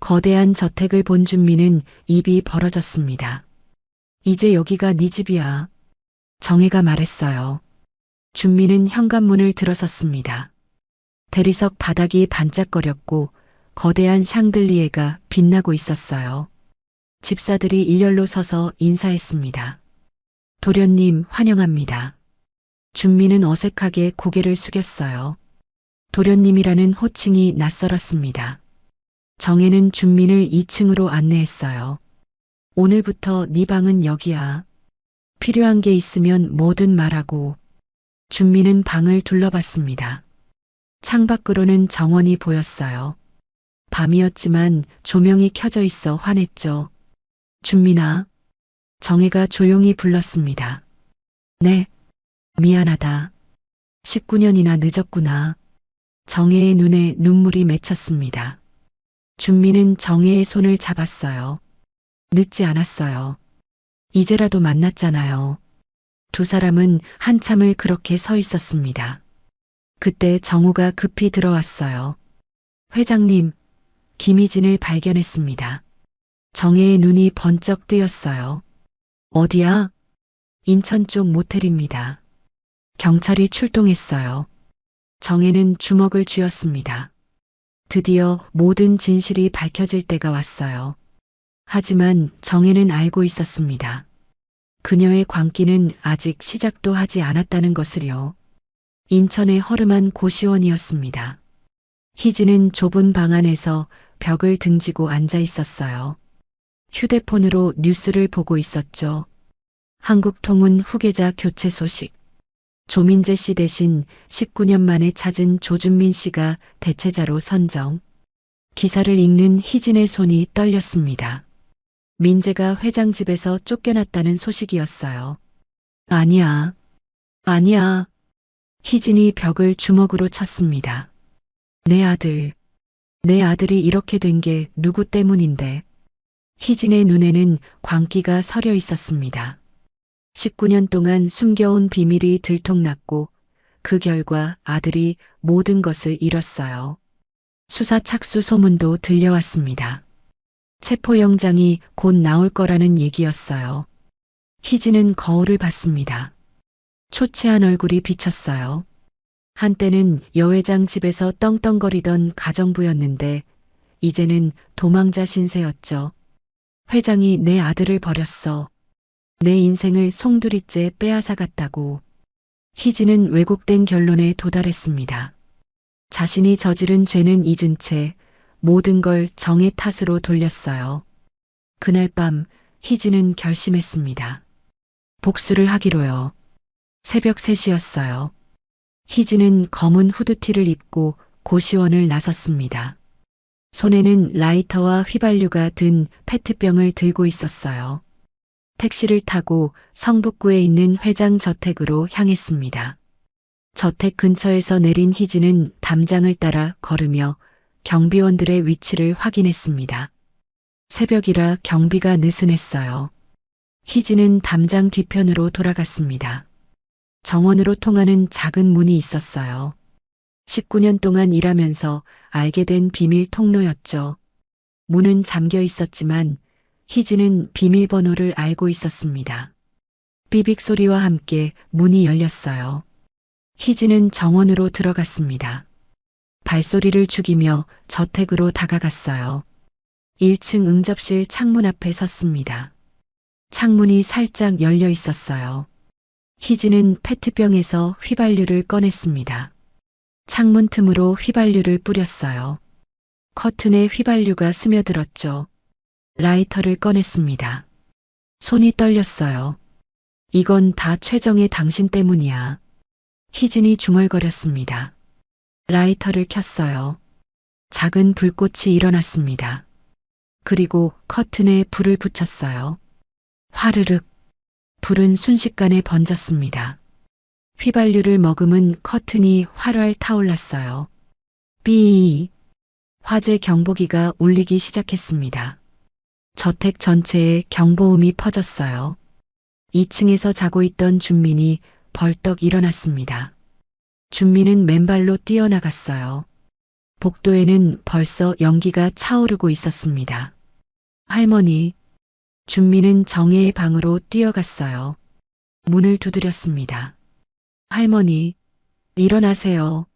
거대한 저택을 본 준민은 입이 벌어졌습니다. 이제 여기가 네 집이야. 정혜가 말했어요. 준민은 현관문을 들어섰습니다. 대리석 바닥이 반짝거렸고 거대한 샹들리에가 빛나고 있었어요. 집사들이 일렬로 서서 인사했습니다. 도련님 환영합니다. 준미는 어색하게 고개를 숙였어요. 도련님이라는 호칭이 낯설었습니다. 정혜는 준민을 2층으로 안내했어요. 오늘부터 네 방은 여기야. 필요한 게 있으면 뭐든 말하고. 준미는 방을 둘러봤습니다. 창밖으로는 정원이 보였어요. 밤이었지만 조명이 켜져 있어 환했죠. 준민아. 정혜가 조용히 불렀습니다. 네. 미안하다. 19년이나 늦었구나. 정혜의 눈에 눈물이 맺혔습니다. 준미는 정혜의 손을 잡았어요. 늦지 않았어요. 이제라도 만났잖아요. 두 사람은 한참을 그렇게 서 있었습니다. 그때 정우가 급히 들어왔어요. 회장님, 김희진을 발견했습니다. 정혜의 눈이 번쩍 뜨였어요. 어디야? 인천 쪽 모텔입니다. 경찰이 출동했어요. 정혜는 주먹을 쥐었습니다. 드디어 모든 진실이 밝혀질 때가 왔어요. 하지만 정혜는 알고 있었습니다. 그녀의 광기는 아직 시작도 하지 않았다는 것을요. 인천의 허름한 고시원이었습니다. 희진은 좁은 방 안에서 벽을 등지고 앉아 있었어요. 휴대폰으로 뉴스를 보고 있었죠. 한국통운 후계자 교체 소식. 조민재 씨 대신 19년 만에 찾은 조준민 씨가 대체자로 선정. 기사를 읽는 희진의 손이 떨렸습니다. 민재가 회장 집에서 쫓겨났다는 소식이었어요. 아니야. 아니야. 희진이 벽을 주먹으로 쳤습니다. 내 아들이 이렇게 된 게 누구 때문인데. 희진의 눈에는 광기가 서려 있었습니다. 19년 동안 숨겨온 비밀이 들통났고 그 결과 아들이 모든 것을 잃었어요. 수사 착수 소문도 들려왔습니다. 체포영장이 곧 나올 거라는 얘기였어요. 희진은 거울을 봤습니다. 초췌한 얼굴이 비쳤어요. 한때는 여회장 집에서 떵떵거리던 가정부였는데 이제는 도망자 신세였죠. 회장이 내 아들을 버렸어. 내 인생을 송두리째 빼앗아갔다고. 희진은 왜곡된 결론에 도달했습니다. 자신이 저지른 죄는 잊은 채 모든 걸 정의 탓으로 돌렸어요. 그날 밤 희진은 결심했습니다. 복수를 하기로요. 새벽 3시였어요. 희진은 검은 후드티를 입고 고시원을 나섰습니다. 손에는 라이터와 휘발유가 든 페트병을 들고 있었어요. 택시를 타고 성북구에 있는 회장 저택으로 향했습니다. 저택 근처에서 내린 희진은 담장을 따라 걸으며 경비원들의 위치를 확인했습니다. 새벽이라 경비가 느슨했어요. 희진은 담장 뒤편으로 돌아갔습니다. 정원으로 통하는 작은 문이 있었어요. 19년 동안 일하면서 알게 된 비밀 통로였죠. 문은 잠겨 있었지만 희진은 비밀번호를 알고 있었습니다. 삐빅 소리와 함께 문이 열렸어요. 희진은 정원으로 들어갔습니다. 발소리를 죽이며 저택으로 다가갔어요. 1층 응접실 창문 앞에 섰습니다. 창문이 살짝 열려 있었어요. 희진은 페트병에서 휘발유를 꺼냈습니다. 창문 틈으로 휘발유를 뿌렸어요. 커튼에 휘발유가 스며들었죠. 라이터를 꺼냈습니다. 손이 떨렸어요. 이건 다 최정의 당신 때문이야. 희진이 중얼거렸습니다. 라이터를 켰어요. 작은 불꽃이 일어났습니다. 그리고 커튼에 불을 붙였어요. 화르륵. 불은 순식간에 번졌습니다. 휘발유를 머금은 커튼이 활활 타올랐어요. 삐. 화재 경보기가 울리기 시작했습니다. 저택 전체에 경보음이 퍼졌어요. 2층에서 자고 있던 준민이 벌떡 일어났습니다. 준민은 맨발로 뛰어나갔어요. 복도에는 벌써 연기가 차오르고 있었습니다. 할머니. 준민은 정혜의 방으로 뛰어갔어요. 문을 두드렸습니다. 할머니, 일어나세요.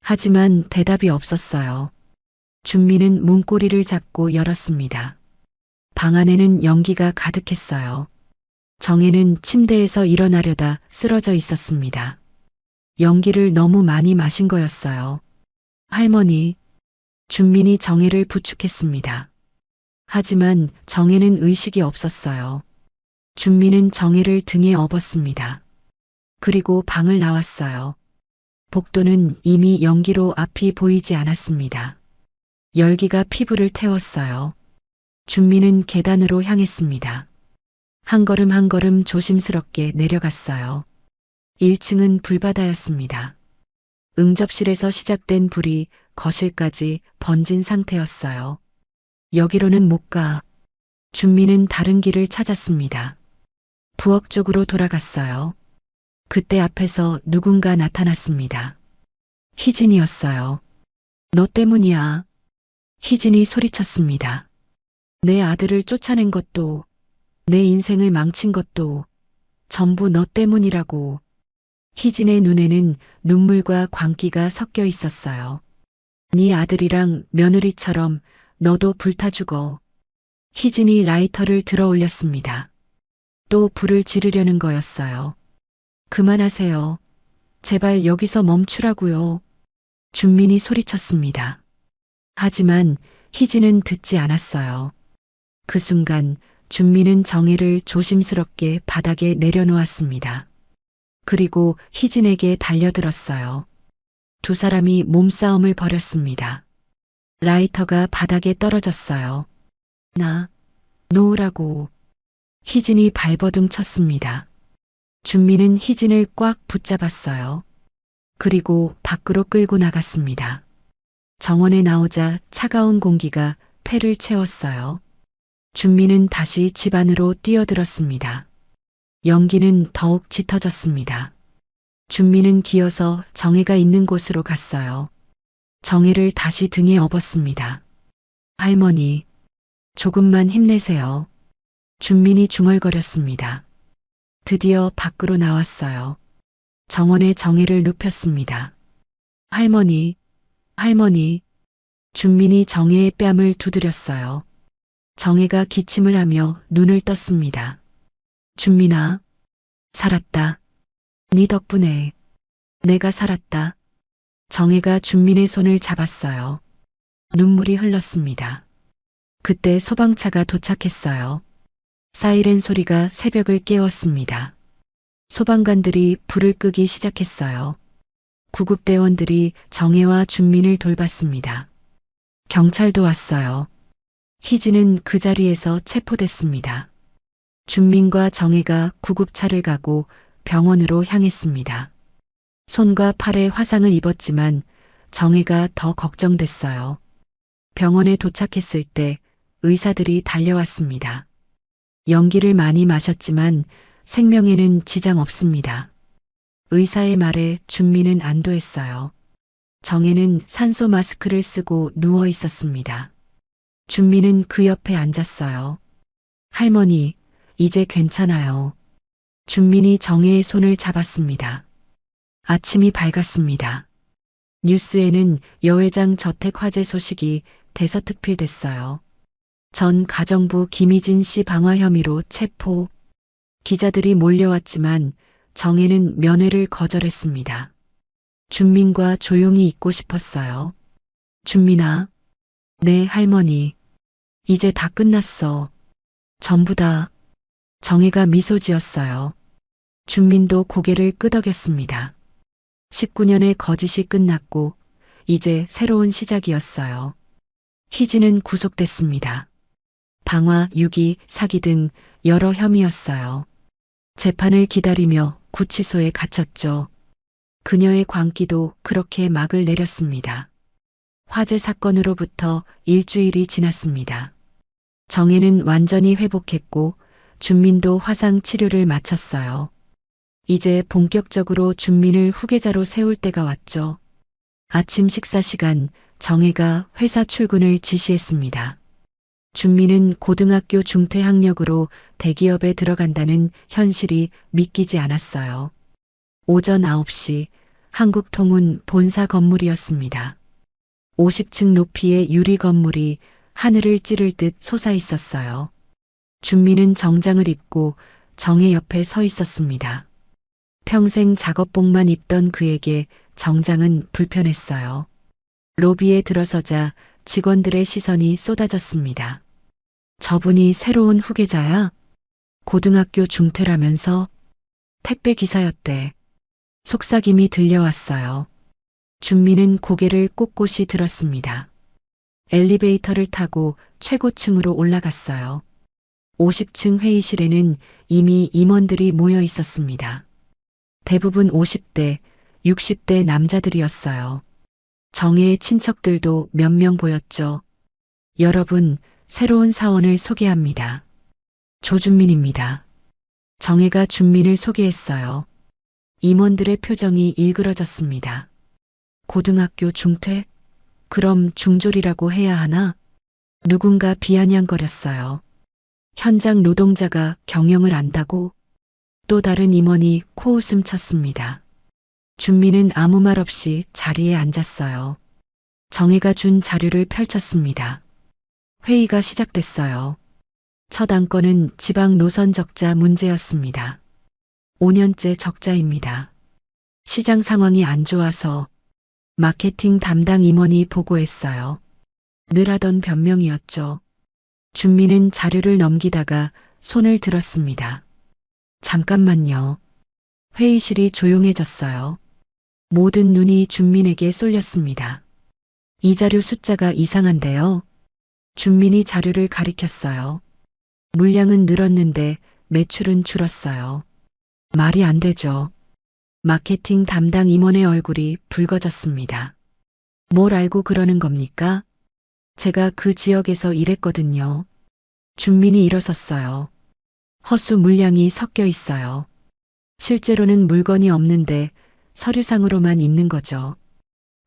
하지만 대답이 없었어요. 준민은 문고리를 잡고 열었습니다. 방 안에는 연기가 가득했어요. 정혜는 침대에서 일어나려다 쓰러져 있었습니다. 연기를 너무 많이 마신 거였어요. 할머니, 준민이 정혜를 부축했습니다. 하지만 정혜는 의식이 없었어요. 준민은 정혜를 등에 업었습니다. 그리고 방을 나왔어요. 복도는 이미 연기로 앞이 보이지 않았습니다. 열기가 피부를 태웠어요. 준민은 계단으로 향했습니다. 한 걸음 한 걸음 조심스럽게 내려갔어요. 1층은 불바다였습니다. 응접실에서 시작된 불이 거실까지 번진 상태였어요. 여기로는 못 가. 준민은 다른 길을 찾았습니다. 부엌 쪽으로 돌아갔어요. 그때 앞에서 누군가 나타났습니다. 희진이었어요. 너 때문이야. 희진이 소리쳤습니다. 내 아들을 쫓아낸 것도, 내 인생을 망친 것도 전부 너 때문이라고. 희진의 눈에는 눈물과 광기가 섞여 있었어요. 네 아들이랑 며느리처럼 너도 불타 죽어. 희진이 라이터를 들어 올렸습니다. 또 불을 지르려는 거였어요. 그만하세요. 제발 여기서 멈추라고요. 준민이 소리쳤습니다. 하지만 희진은 듣지 않았어요. 그 순간 준민은 정혜를 조심스럽게 바닥에 내려놓았습니다. 그리고 희진에게 달려들었어요. 두 사람이 몸싸움을 벌였습니다. 라이터가 바닥에 떨어졌어요. 나, 놓으라고. 희진이 발버둥 쳤습니다. 준민은 희진을 꽉 붙잡았어요. 그리고 밖으로 끌고 나갔습니다. 정원에 나오자 차가운 공기가 폐를 채웠어요. 준민은 다시 집 안으로 뛰어들었습니다. 연기는 더욱 짙어졌습니다. 준민은 기어서 정혜가 있는 곳으로 갔어요. 정혜를 다시 등에 업었습니다. 할머니, 조금만 힘내세요. 준민이 중얼거렸습니다. 드디어 밖으로 나왔어요. 정원에 정혜를 눕혔습니다. 할머니, 할머니. 준민이 정혜의 뺨을 두드렸어요. 정혜가 기침을 하며 눈을 떴습니다. 준민아, 살았다. 네 덕분에 내가 살았다. 정혜가 준민의 손을 잡았어요. 눈물이 흘렀습니다. 그때 소방차가 도착했어요. 사이렌 소리가 새벽을 깨웠습니다. 소방관들이 불을 끄기 시작했어요. 구급대원들이 정혜와 준민을 돌봤습니다. 경찰도 왔어요. 희진은 그 자리에서 체포됐습니다. 준민과 정혜가 구급차를 가고 병원으로 향했습니다. 손과 팔에 화상을 입었지만 정혜가 더 걱정됐어요. 병원에 도착했을 때 의사들이 달려왔습니다. 연기를 많이 마셨지만 생명에는 지장 없습니다. 의사의 말에 준민은 안도했어요. 정혜는 산소 마스크를 쓰고 누워 있었습니다. 준민은 그 옆에 앉았어요. 할머니, 이제 괜찮아요. 준민이 정혜의 손을 잡았습니다. 아침이 밝았습니다. 뉴스에는 여회장 저택 화재 소식이 대서특필됐어요. 전 가정부 김희진 씨 방화 혐의로 체포. 기자들이 몰려왔지만 정혜는 면회를 거절했습니다. 준민과 조용히 있고 싶었어요. 준민아, 네 할머니. 이제 다 끝났어. 전부 다. 정혜가 미소 지었어요. 준민도 고개를 끄덕였습니다. 19년의 거짓이 끝났고 이제 새로운 시작이었어요. 희진은 구속됐습니다. 방화, 유기, 사기 등 여러 혐의였어요. 재판을 기다리며 구치소에 갇혔죠. 그녀의 광기도 그렇게 막을 내렸습니다. 화재 사건으로부터 일주일이 지났습니다. 정혜는 완전히 회복했고 준민도 화상 치료를 마쳤어요. 이제 본격적으로 준민을 후계자로 세울 때가 왔죠. 아침 식사 시간 정혜가 회사 출근을 지시했습니다. 준민은 고등학교 중퇴 학력으로 대기업에 들어간다는 현실이 믿기지 않았어요. 오전 9시 한국통운 본사 건물이었습니다. 50층 높이의 유리 건물이 하늘을 찌를 듯 솟아 있었어요. 준미는 정장을 입고 정혜 옆에 서 있었습니다. 평생 작업복만 입던 그에게 정장은 불편했어요. 로비에 들어서자 직원들의 시선이 쏟아졌습니다. 저분이 새로운 후계자야? 고등학교 중퇴라면서? 택배 기사였대. 속삭임이 들려왔어요. 준미는 고개를 꼿꼿이 들었습니다. 엘리베이터를 타고 최고층으로 올라갔어요. 50층 회의실에는 이미 임원들이 모여 있었습니다. 대부분 50대, 60대 남자들이었어요. 정혜의 친척들도 몇 명 보였죠. 여러분, 새로운 사원을 소개합니다. 조준민입니다. 정혜가 준민을 소개했어요. 임원들의 표정이 일그러졌습니다. 고등학교 중퇴? 그럼 중졸이라고 해야 하나? 누군가 비아냥거렸어요. 현장 노동자가 경영을 안다고? 또 다른 임원이 코웃음 쳤습니다. 준미는 아무 말 없이 자리에 앉았어요. 정혜가 준 자료를 펼쳤습니다. 회의가 시작됐어요. 첫 안건은 지방 노선 적자 문제였습니다. 5년째 적자입니다. 시장 상황이 안 좋아서 마케팅 담당 임원이 보고했어요. 늘 하던 변명이었죠. 준미는 자료를 넘기다가 손을 들었습니다. 잠깐만요. 회의실이 조용해졌어요. 모든 눈이 준민에게 쏠렸습니다. 이 자료 숫자가 이상한데요. 준민이 자료를 가리켰어요. 물량은 늘었는데 매출은 줄었어요. 말이 안 되죠. 마케팅 담당 임원의 얼굴이 붉어졌습니다. 뭘 알고 그러는 겁니까? 제가 그 지역에서 일했거든요. 준민이 일어섰어요. 허수 물량이 섞여 있어요. 실제로는 물건이 없는데 서류상으로만 있는 거죠.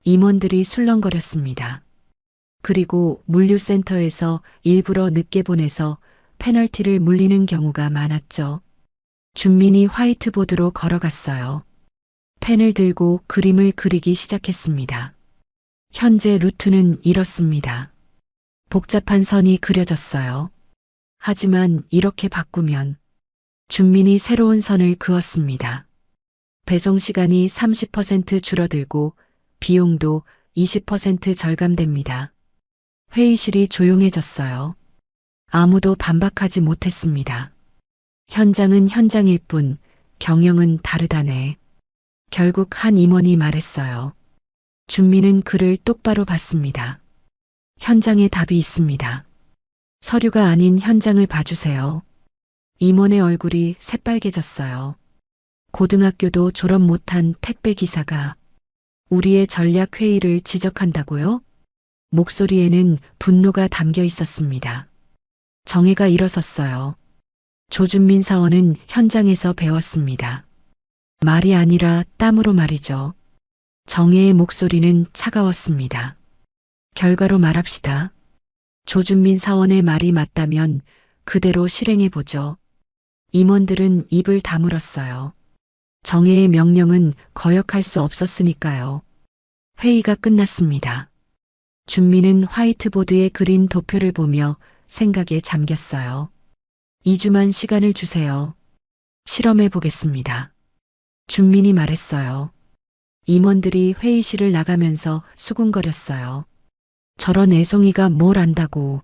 임원들이 술렁거렸습니다. 그리고 물류센터에서 일부러 늦게 보내서 페널티를 물리는 경우가 많았죠. 준민이 화이트보드로 걸어갔어요. 펜을 들고 그림을 그리기 시작했습니다. 현재 루트는 이렇습니다. 복잡한 선이 그려졌어요. 하지만 이렇게 바꾸면 준민이 새로운 선을 그었습니다. 배송 시간이 30% 줄어들고 비용도 20% 절감됩니다. 회의실이 조용해졌어요. 아무도 반박하지 못했습니다. 현장은 현장일 뿐 경영은 다르다네. 결국 한 임원이 말했어요. 준미는 그를 똑바로 봤습니다. 현장에 답이 있습니다. 서류가 아닌 현장을 봐주세요. 임원의 얼굴이 새빨개졌어요. 고등학교도 졸업 못한 택배 기사가 우리의 전략 회의를 지적한다고요? 목소리에는 분노가 담겨 있었습니다. 정혜가 일어섰어요. 조준민 사원은 현장에서 배웠습니다. 말이 아니라 땀으로 말이죠. 정혜의 목소리는 차가웠습니다. 결과로 말합시다. 조준민 사원의 말이 맞다면 그대로 실행해보죠. 임원들은 입을 다물었어요. 정혜의 명령은 거역할 수 없었으니까요. 회의가 끝났습니다. 준미는 화이트보드에 그린 도표를 보며 생각에 잠겼어요. 2주만 시간을 주세요. 실험해 보겠습니다. 준민이 말했어요. 임원들이 회의실을 나가면서 수군거렸어요. 저런 애송이가 뭘 안다고.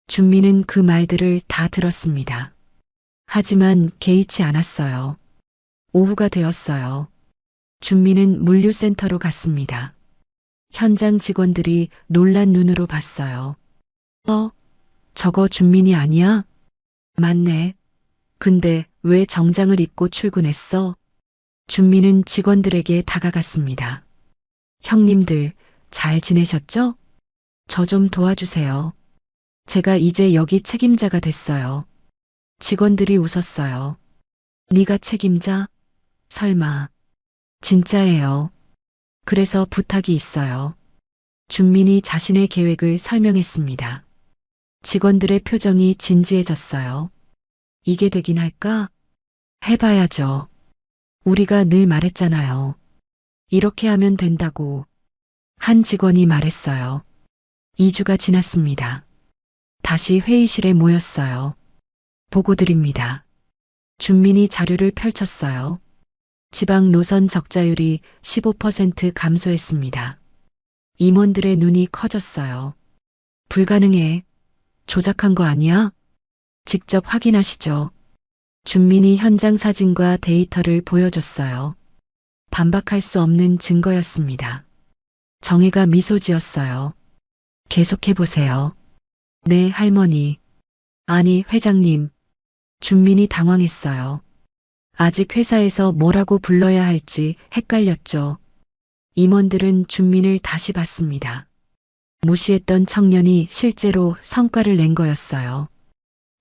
준민은 그 말들을 다 들었습니다. 하지만 개의치 않았어요. 오후가 되었어요. 준민은 물류센터로 갔습니다. 현장 직원들이 놀란 눈으로 봤어요. 저거 준민이 아니야? 맞네. 근데 왜 정장을 입고 출근했어? 준민은 직원들에게 다가갔습니다. 형님들, 잘 지내셨죠? 저 좀 도와주세요. 제가 이제 여기 책임자가 됐어요. 직원들이 웃었어요. 네가 책임자? 설마. 진짜예요. 그래서 부탁이 있어요. 준민이 자신의 계획을 설명했습니다. 직원들의 표정이 진지해졌어요. 이게 되긴 할까? 해봐야죠. 우리가 늘 말했잖아요. 이렇게 하면 된다고. 한 직원이 말했어요. 2주가 지났습니다. 다시 회의실에 모였어요. 보고 드립니다. 준민이 자료를 펼쳤어요. 지방 노선 적자율이 15% 감소했습니다. 임원들의 눈이 커졌어요. 불가능해. 조작한 거 아니야? 직접 확인하시죠. 준민이 현장 사진과 데이터를 보여줬어요. 반박할 수 없는 증거였습니다. 정혜가 미소 지었어요. 계속해보세요. 네, 할머니. 아니, 회장님. 준민이 당황했어요. 아직 회사에서 뭐라고 불러야 할지 헷갈렸죠. 임원들은 준민을 다시 봤습니다. 무시했던 청년이 실제로 성과를 낸 거였어요.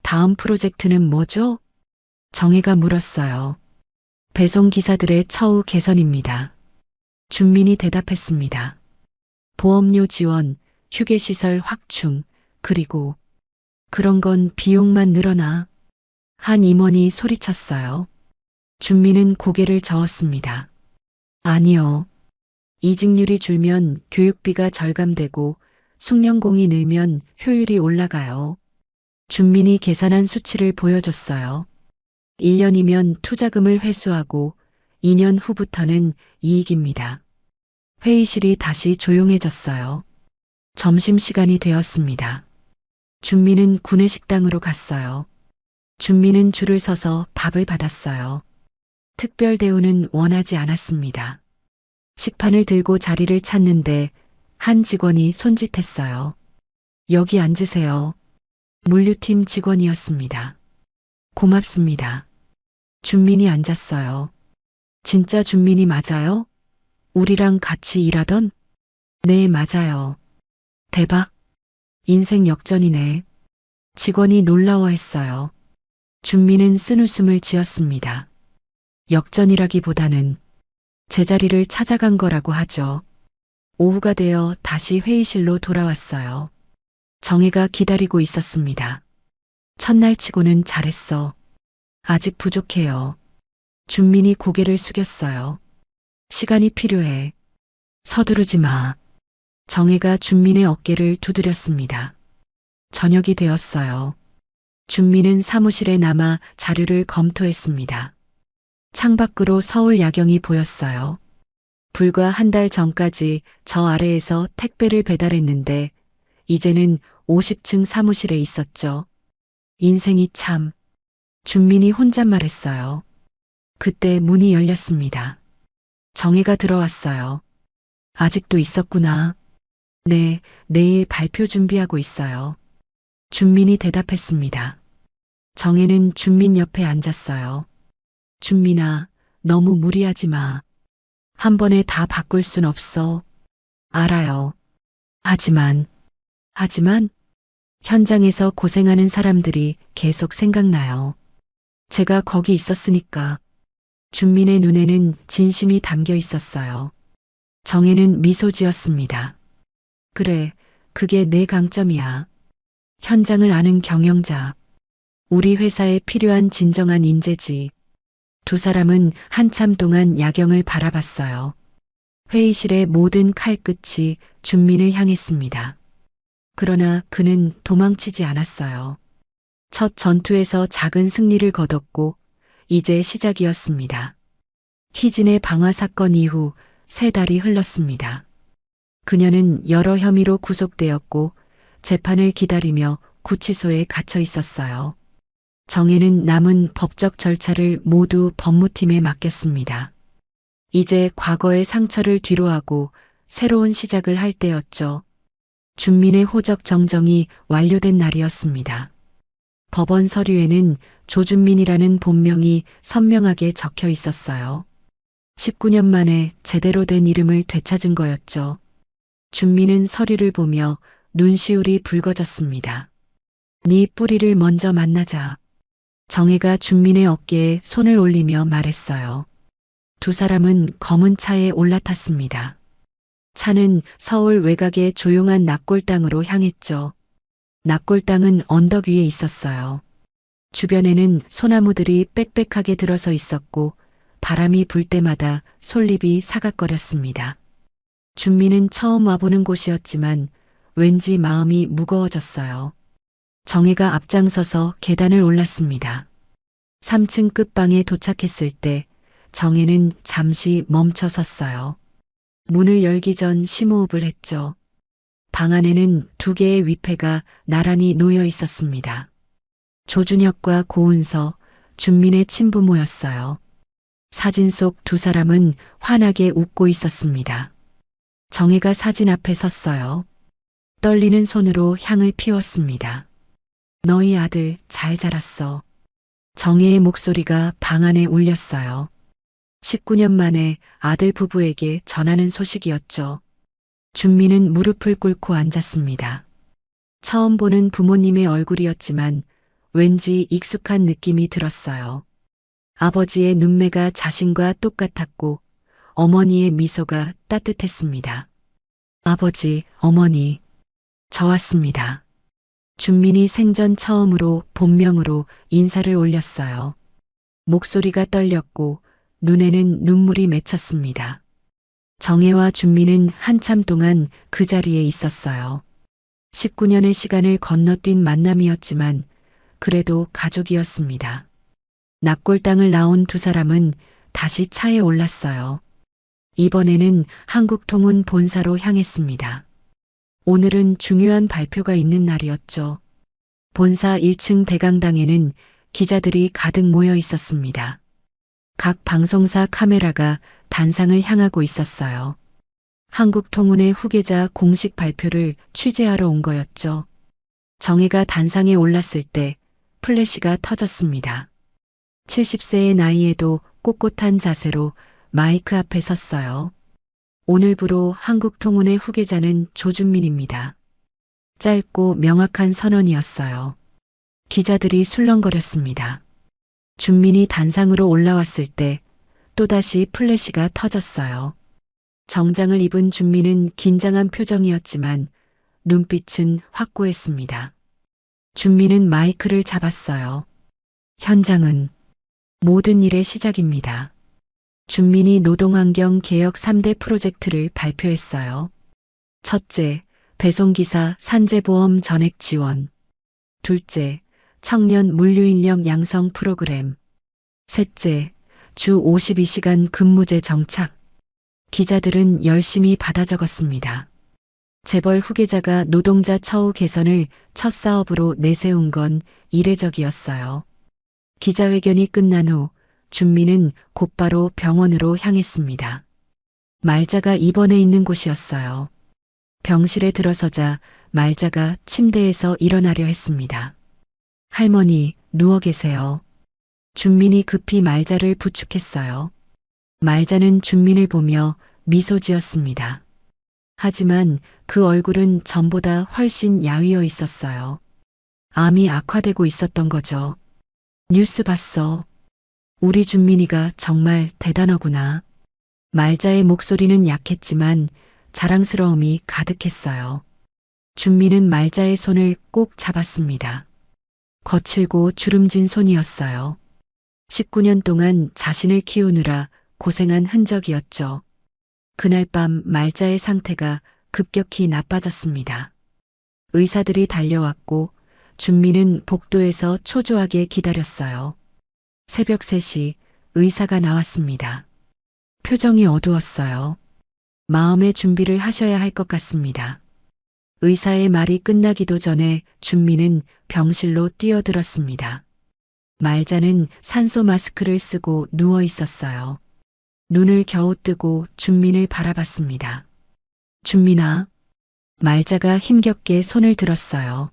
다음 프로젝트는 뭐죠? 정혜가 물었어요. 배송기사들의 처우 개선입니다. 준민이 대답했습니다. 보험료 지원, 휴게시설 확충, 그리고 그런 건 비용만 늘어나. 한 임원이 소리쳤어요. 준민은 고개를 저었습니다. 아니요. 이직률이 줄면 교육비가 절감되고 숙련공이 늘면 효율이 올라가요. 준민이 계산한 수치를 보여줬어요. 1년이면 투자금을 회수하고 2년 후부터는 이익입니다. 회의실이 다시 조용해졌어요. 점심시간이 되었습니다. 준민은 구내식당으로 갔어요. 준민은 줄을 서서 밥을 받았어요. 특별 대우는 원하지 않았습니다. 식판을 들고 자리를 찾는데 한 직원이 손짓했어요. 여기 앉으세요. 물류팀 직원이었습니다. 고맙습니다. 준민이 앉았어요. 진짜 준민이 맞아요? 우리랑 같이 일하던? 네, 맞아요. 대박. 인생 역전이네. 직원이 놀라워했어요. 준민은 쓴웃음을 지었습니다. 역전이라기보다는 제자리를 찾아간 거라고 하죠. 오후가 되어 다시 회의실로 돌아왔어요. 정혜가 기다리고 있었습니다. 첫날 치고는 잘했어. 아직 부족해요. 준민이 고개를 숙였어요. 시간이 필요해. 서두르지 마. 정혜가 준민의 어깨를 두드렸습니다. 저녁이 되었어요. 준민은 사무실에 남아 자료를 검토했습니다. 창밖으로 서울 야경이 보였어요. 불과 한 달 전까지 저 아래에서 택배를 배달했는데 이제는 50층 사무실에 있었죠. 인생이 참. 준민이 혼잣말했어요. 그때 문이 열렸습니다. 정혜가 들어왔어요. 아직도 있었구나. 네, 내일 발표 준비하고 있어요. 준민이 대답했습니다. 정혜는 준민 옆에 앉았어요. 준민아, 너무 무리하지 마. 한 번에 다 바꿀 순 없어. 알아요. 하지만, 현장에서 고생하는 사람들이 계속 생각나요. 제가 거기 있었으니까. 준민의 눈에는 진심이 담겨 있었어요. 정혜는 미소 지었습니다. 그래, 그게 내 강점이야. 현장을 아는 경영자. 우리 회사에 필요한 진정한 인재지. 두 사람은 한참 동안 야경을 바라봤어요. 회의실의 모든 칼끝이 준민을 향했습니다. 그러나 그는 도망치지 않았어요. 첫 전투에서 작은 승리를 거뒀고 이제 시작이었습니다. 희진의 방화 사건 이후 3달이 흘렀습니다. 그녀는 여러 혐의로 구속되었고 재판을 기다리며 구치소에 갇혀 있었어요. 정혜는 남은 법적 절차를 모두 법무팀에 맡겼습니다. 이제 과거의 상처를 뒤로하고 새로운 시작을 할 때였죠. 준민의 호적 정정이 완료된 날이었습니다. 법원 서류에는 조준민이라는 본명이 선명하게 적혀 있었어요. 19년 만에 제대로 된 이름을 되찾은 거였죠. 준민은 서류를 보며 눈시울이 붉어졌습니다. 네 뿌리를 먼저 만나자. 정혜가 준민의 어깨에 손을 올리며 말했어요. 두 사람은 검은 차에 올라탔습니다. 차는 서울 외곽의 조용한 납골당으로 향했죠. 납골당은 언덕 위에 있었어요. 주변에는 소나무들이 빽빽하게 들어서 있었고 바람이 불 때마다 솔잎이 사각거렸습니다. 준민은 처음 와보는 곳이었지만 왠지 마음이 무거워졌어요. 정혜가 앞장서서 계단을 올랐습니다. 3층 끝방에 도착했을 때 정혜는 잠시 멈춰 섰어요. 문을 열기 전 심호흡을 했죠. 방 안에는 2개의 위패가 나란히 놓여 있었습니다. 조준혁과 고은서, 준민의 친부모였어요. 사진 속 2사람은 환하게 웃고 있었습니다. 정혜가 사진 앞에 섰어요. 떨리는 손으로 향을 피웠습니다. 너희 아들 잘 자랐어. 정혜의 목소리가 방 안에 울렸어요. 19년 만에 아들 부부에게 전하는 소식이었죠. 준민은 무릎을 꿇고 앉았습니다. 처음 보는 부모님의 얼굴이었지만 왠지 익숙한 느낌이 들었어요. 아버지의 눈매가 자신과 똑같았고 어머니의 미소가 따뜻했습니다. 아버지, 어머니, 저 왔습니다. 준민이 생전 처음으로 본명으로 인사를 올렸어요. 목소리가 떨렸고 눈에는 눈물이 맺혔습니다. 정혜와 준민은 한참 동안 그 자리에 있었어요. 19년의 시간을 건너뛴 만남이었지만 그래도 가족이었습니다. 납골당을 나온 2사람은 다시 차에 올랐어요. 이번에는 한국통운 본사로 향했습니다. 오늘은 중요한 발표가 있는 날이었죠. 본사 1층 대강당에는 기자들이 가득 모여 있었습니다. 각 방송사 카메라가 단상을 향하고 있었어요. 한국통운의 후계자 공식 발표를 취재하러 온 거였죠. 정혜가 단상에 올랐을 때 플래시가 터졌습니다. 70세의 나이에도 꼿꼿한 자세로 마이크 앞에 섰어요. 오늘부로 한국통운의 후계자는 조준민입니다. 짧고 명확한 선언이었어요. 기자들이 술렁거렸습니다. 준민이 단상으로 올라왔을 때 또다시 플래시가 터졌어요. 정장을 입은 준민은 긴장한 표정이었지만 눈빛은 확고했습니다. 준민은 마이크를 잡았어요. 현장은 모든 일의 시작입니다. 준민이 노동환경 개혁 3대 프로젝트를 발표했어요. 첫째, 배송기사 산재보험 전액 지원. 둘째, 청년 물류인력 양성 프로그램. 셋째, 주 52시간 근무제 정착. 기자들은 열심히 받아 적었습니다. 재벌 후계자가 노동자 처우 개선을 첫 사업으로 내세운 건 이례적이었어요. 기자회견이 끝난 후 준민은 곧바로 병원으로 향했습니다. 말자가 입원해 있는 곳이었어요. 병실에 들어서자 말자가 침대에서 일어나려 했습니다. 할머니, 누워 계세요. 준민이 급히 말자를 부축했어요. 말자는 준민을 보며 미소 지었습니다. 하지만 그 얼굴은 전보다 훨씬 야위어 있었어요. 암이 악화되고 있었던 거죠. 뉴스 봤어. 우리 준민이가 정말 대단하구나. 말자의 목소리는 약했지만 자랑스러움이 가득했어요. 준민은 말자의 손을 꼭 잡았습니다. 거칠고 주름진 손이었어요. 19년 동안 자신을 키우느라 고생한 흔적이었죠. 그날 밤 말자의 상태가 급격히 나빠졌습니다. 의사들이 달려왔고 준민은 복도에서 초조하게 기다렸어요. 새벽 3시 의사가 나왔습니다. 표정이 어두웠어요. 마음의 준비를 하셔야 할 것 같습니다. 의사의 말이 끝나기도 전에 준민은 병실로 뛰어들었습니다. 말자는 산소 마스크를 쓰고 누워 있었어요. 눈을 겨우 뜨고 준민을 바라봤습니다. 준민아. 말자가 힘겹게 손을 들었어요.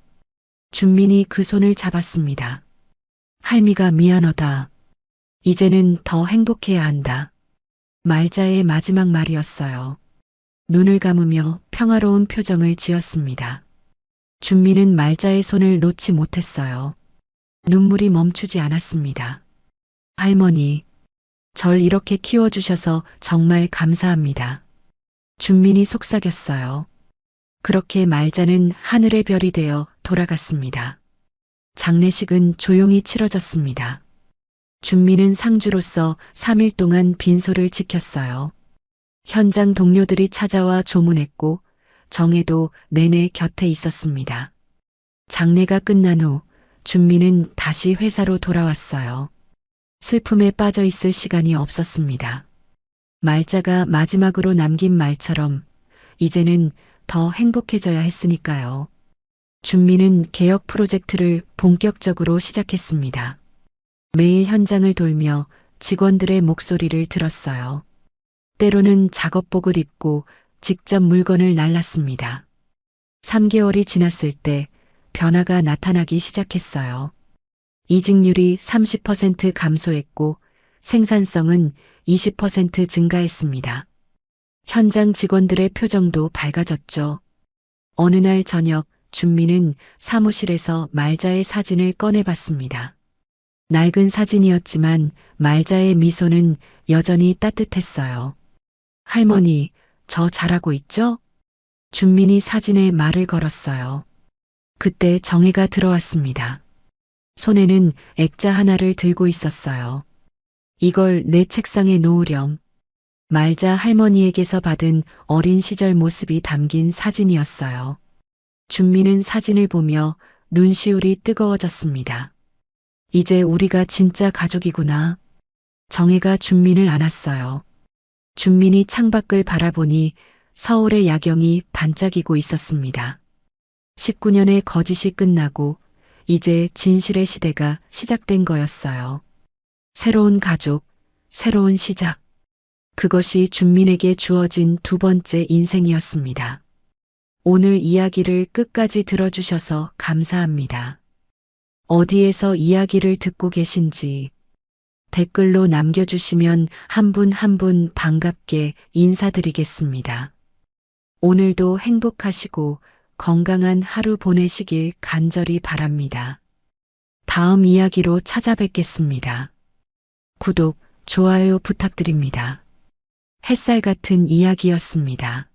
준민이 그 손을 잡았습니다. 할미가 미안하다. 이제는 더 행복해야 한다. 말자의 마지막 말이었어요. 눈을 감으며 평화로운 표정을 지었습니다. 준민은 말자의 손을 놓지 못했어요. 눈물이 멈추지 않았습니다. 할머니, 절 이렇게 키워주셔서 정말 감사합니다. 준민이 속삭였어요. 그렇게 말자는 하늘의 별이 되어 돌아갔습니다. 장례식은 조용히 치러졌습니다. 준민은 상주로서 3일 동안 빈소를 지켰어요. 현장 동료들이 찾아와 조문했고 정혜도 내내 곁에 있었습니다. 장례가 끝난 후 준미는 다시 회사로 돌아왔어요. 슬픔에 빠져 있을 시간이 없었습니다. 말자가 마지막으로 남긴 말처럼 이제는 더 행복해져야 했으니까요. 준미는 개혁 프로젝트를 본격적으로 시작했습니다. 매일 현장을 돌며 직원들의 목소리를 들었어요. 때로는 작업복을 입고 직접 물건을 날랐습니다. 3개월이 지났을 때 변화가 나타나기 시작했어요. 이직률이 30% 감소했고 생산성은 20% 증가했습니다. 현장 직원들의 표정도 밝아졌죠. 어느 날 저녁 준미는 사무실에서 말자의 사진을 꺼내봤습니다. 낡은 사진이었지만 말자의 미소는 여전히 따뜻했어요. 할머니, 저 잘하고 있죠? 준민이 사진에 말을 걸었어요. 그때 정혜가 들어왔습니다. 손에는 액자 하나를 들고 있었어요. 이걸 내 책상에 놓으렴. 말자 할머니에게서 받은 어린 시절 모습이 담긴 사진이었어요. 준미는 사진을 보며 눈시울이 뜨거워졌습니다. 이제 우리가 진짜 가족이구나. 정혜가 준민을 안았어요. 준민이 창밖을 바라보니 서울의 야경이 반짝이고 있었습니다. 19년의 거짓이 끝나고 이제 진실의 시대가 시작된 거였어요. 새로운 가족, 새로운 시작. 그것이 준민에게 주어진 두 번째 인생이었습니다. 오늘 이야기를 끝까지 들어주셔서 감사합니다. 어디에서 이야기를 듣고 계신지 댓글로 남겨주시면 한 분 한 분 반갑게 인사드리겠습니다. 오늘도 행복하시고 건강한 하루 보내시길 간절히 바랍니다. 다음 이야기로 찾아뵙겠습니다. 구독, 좋아요 부탁드립니다. 햇살 같은 이야기였습니다.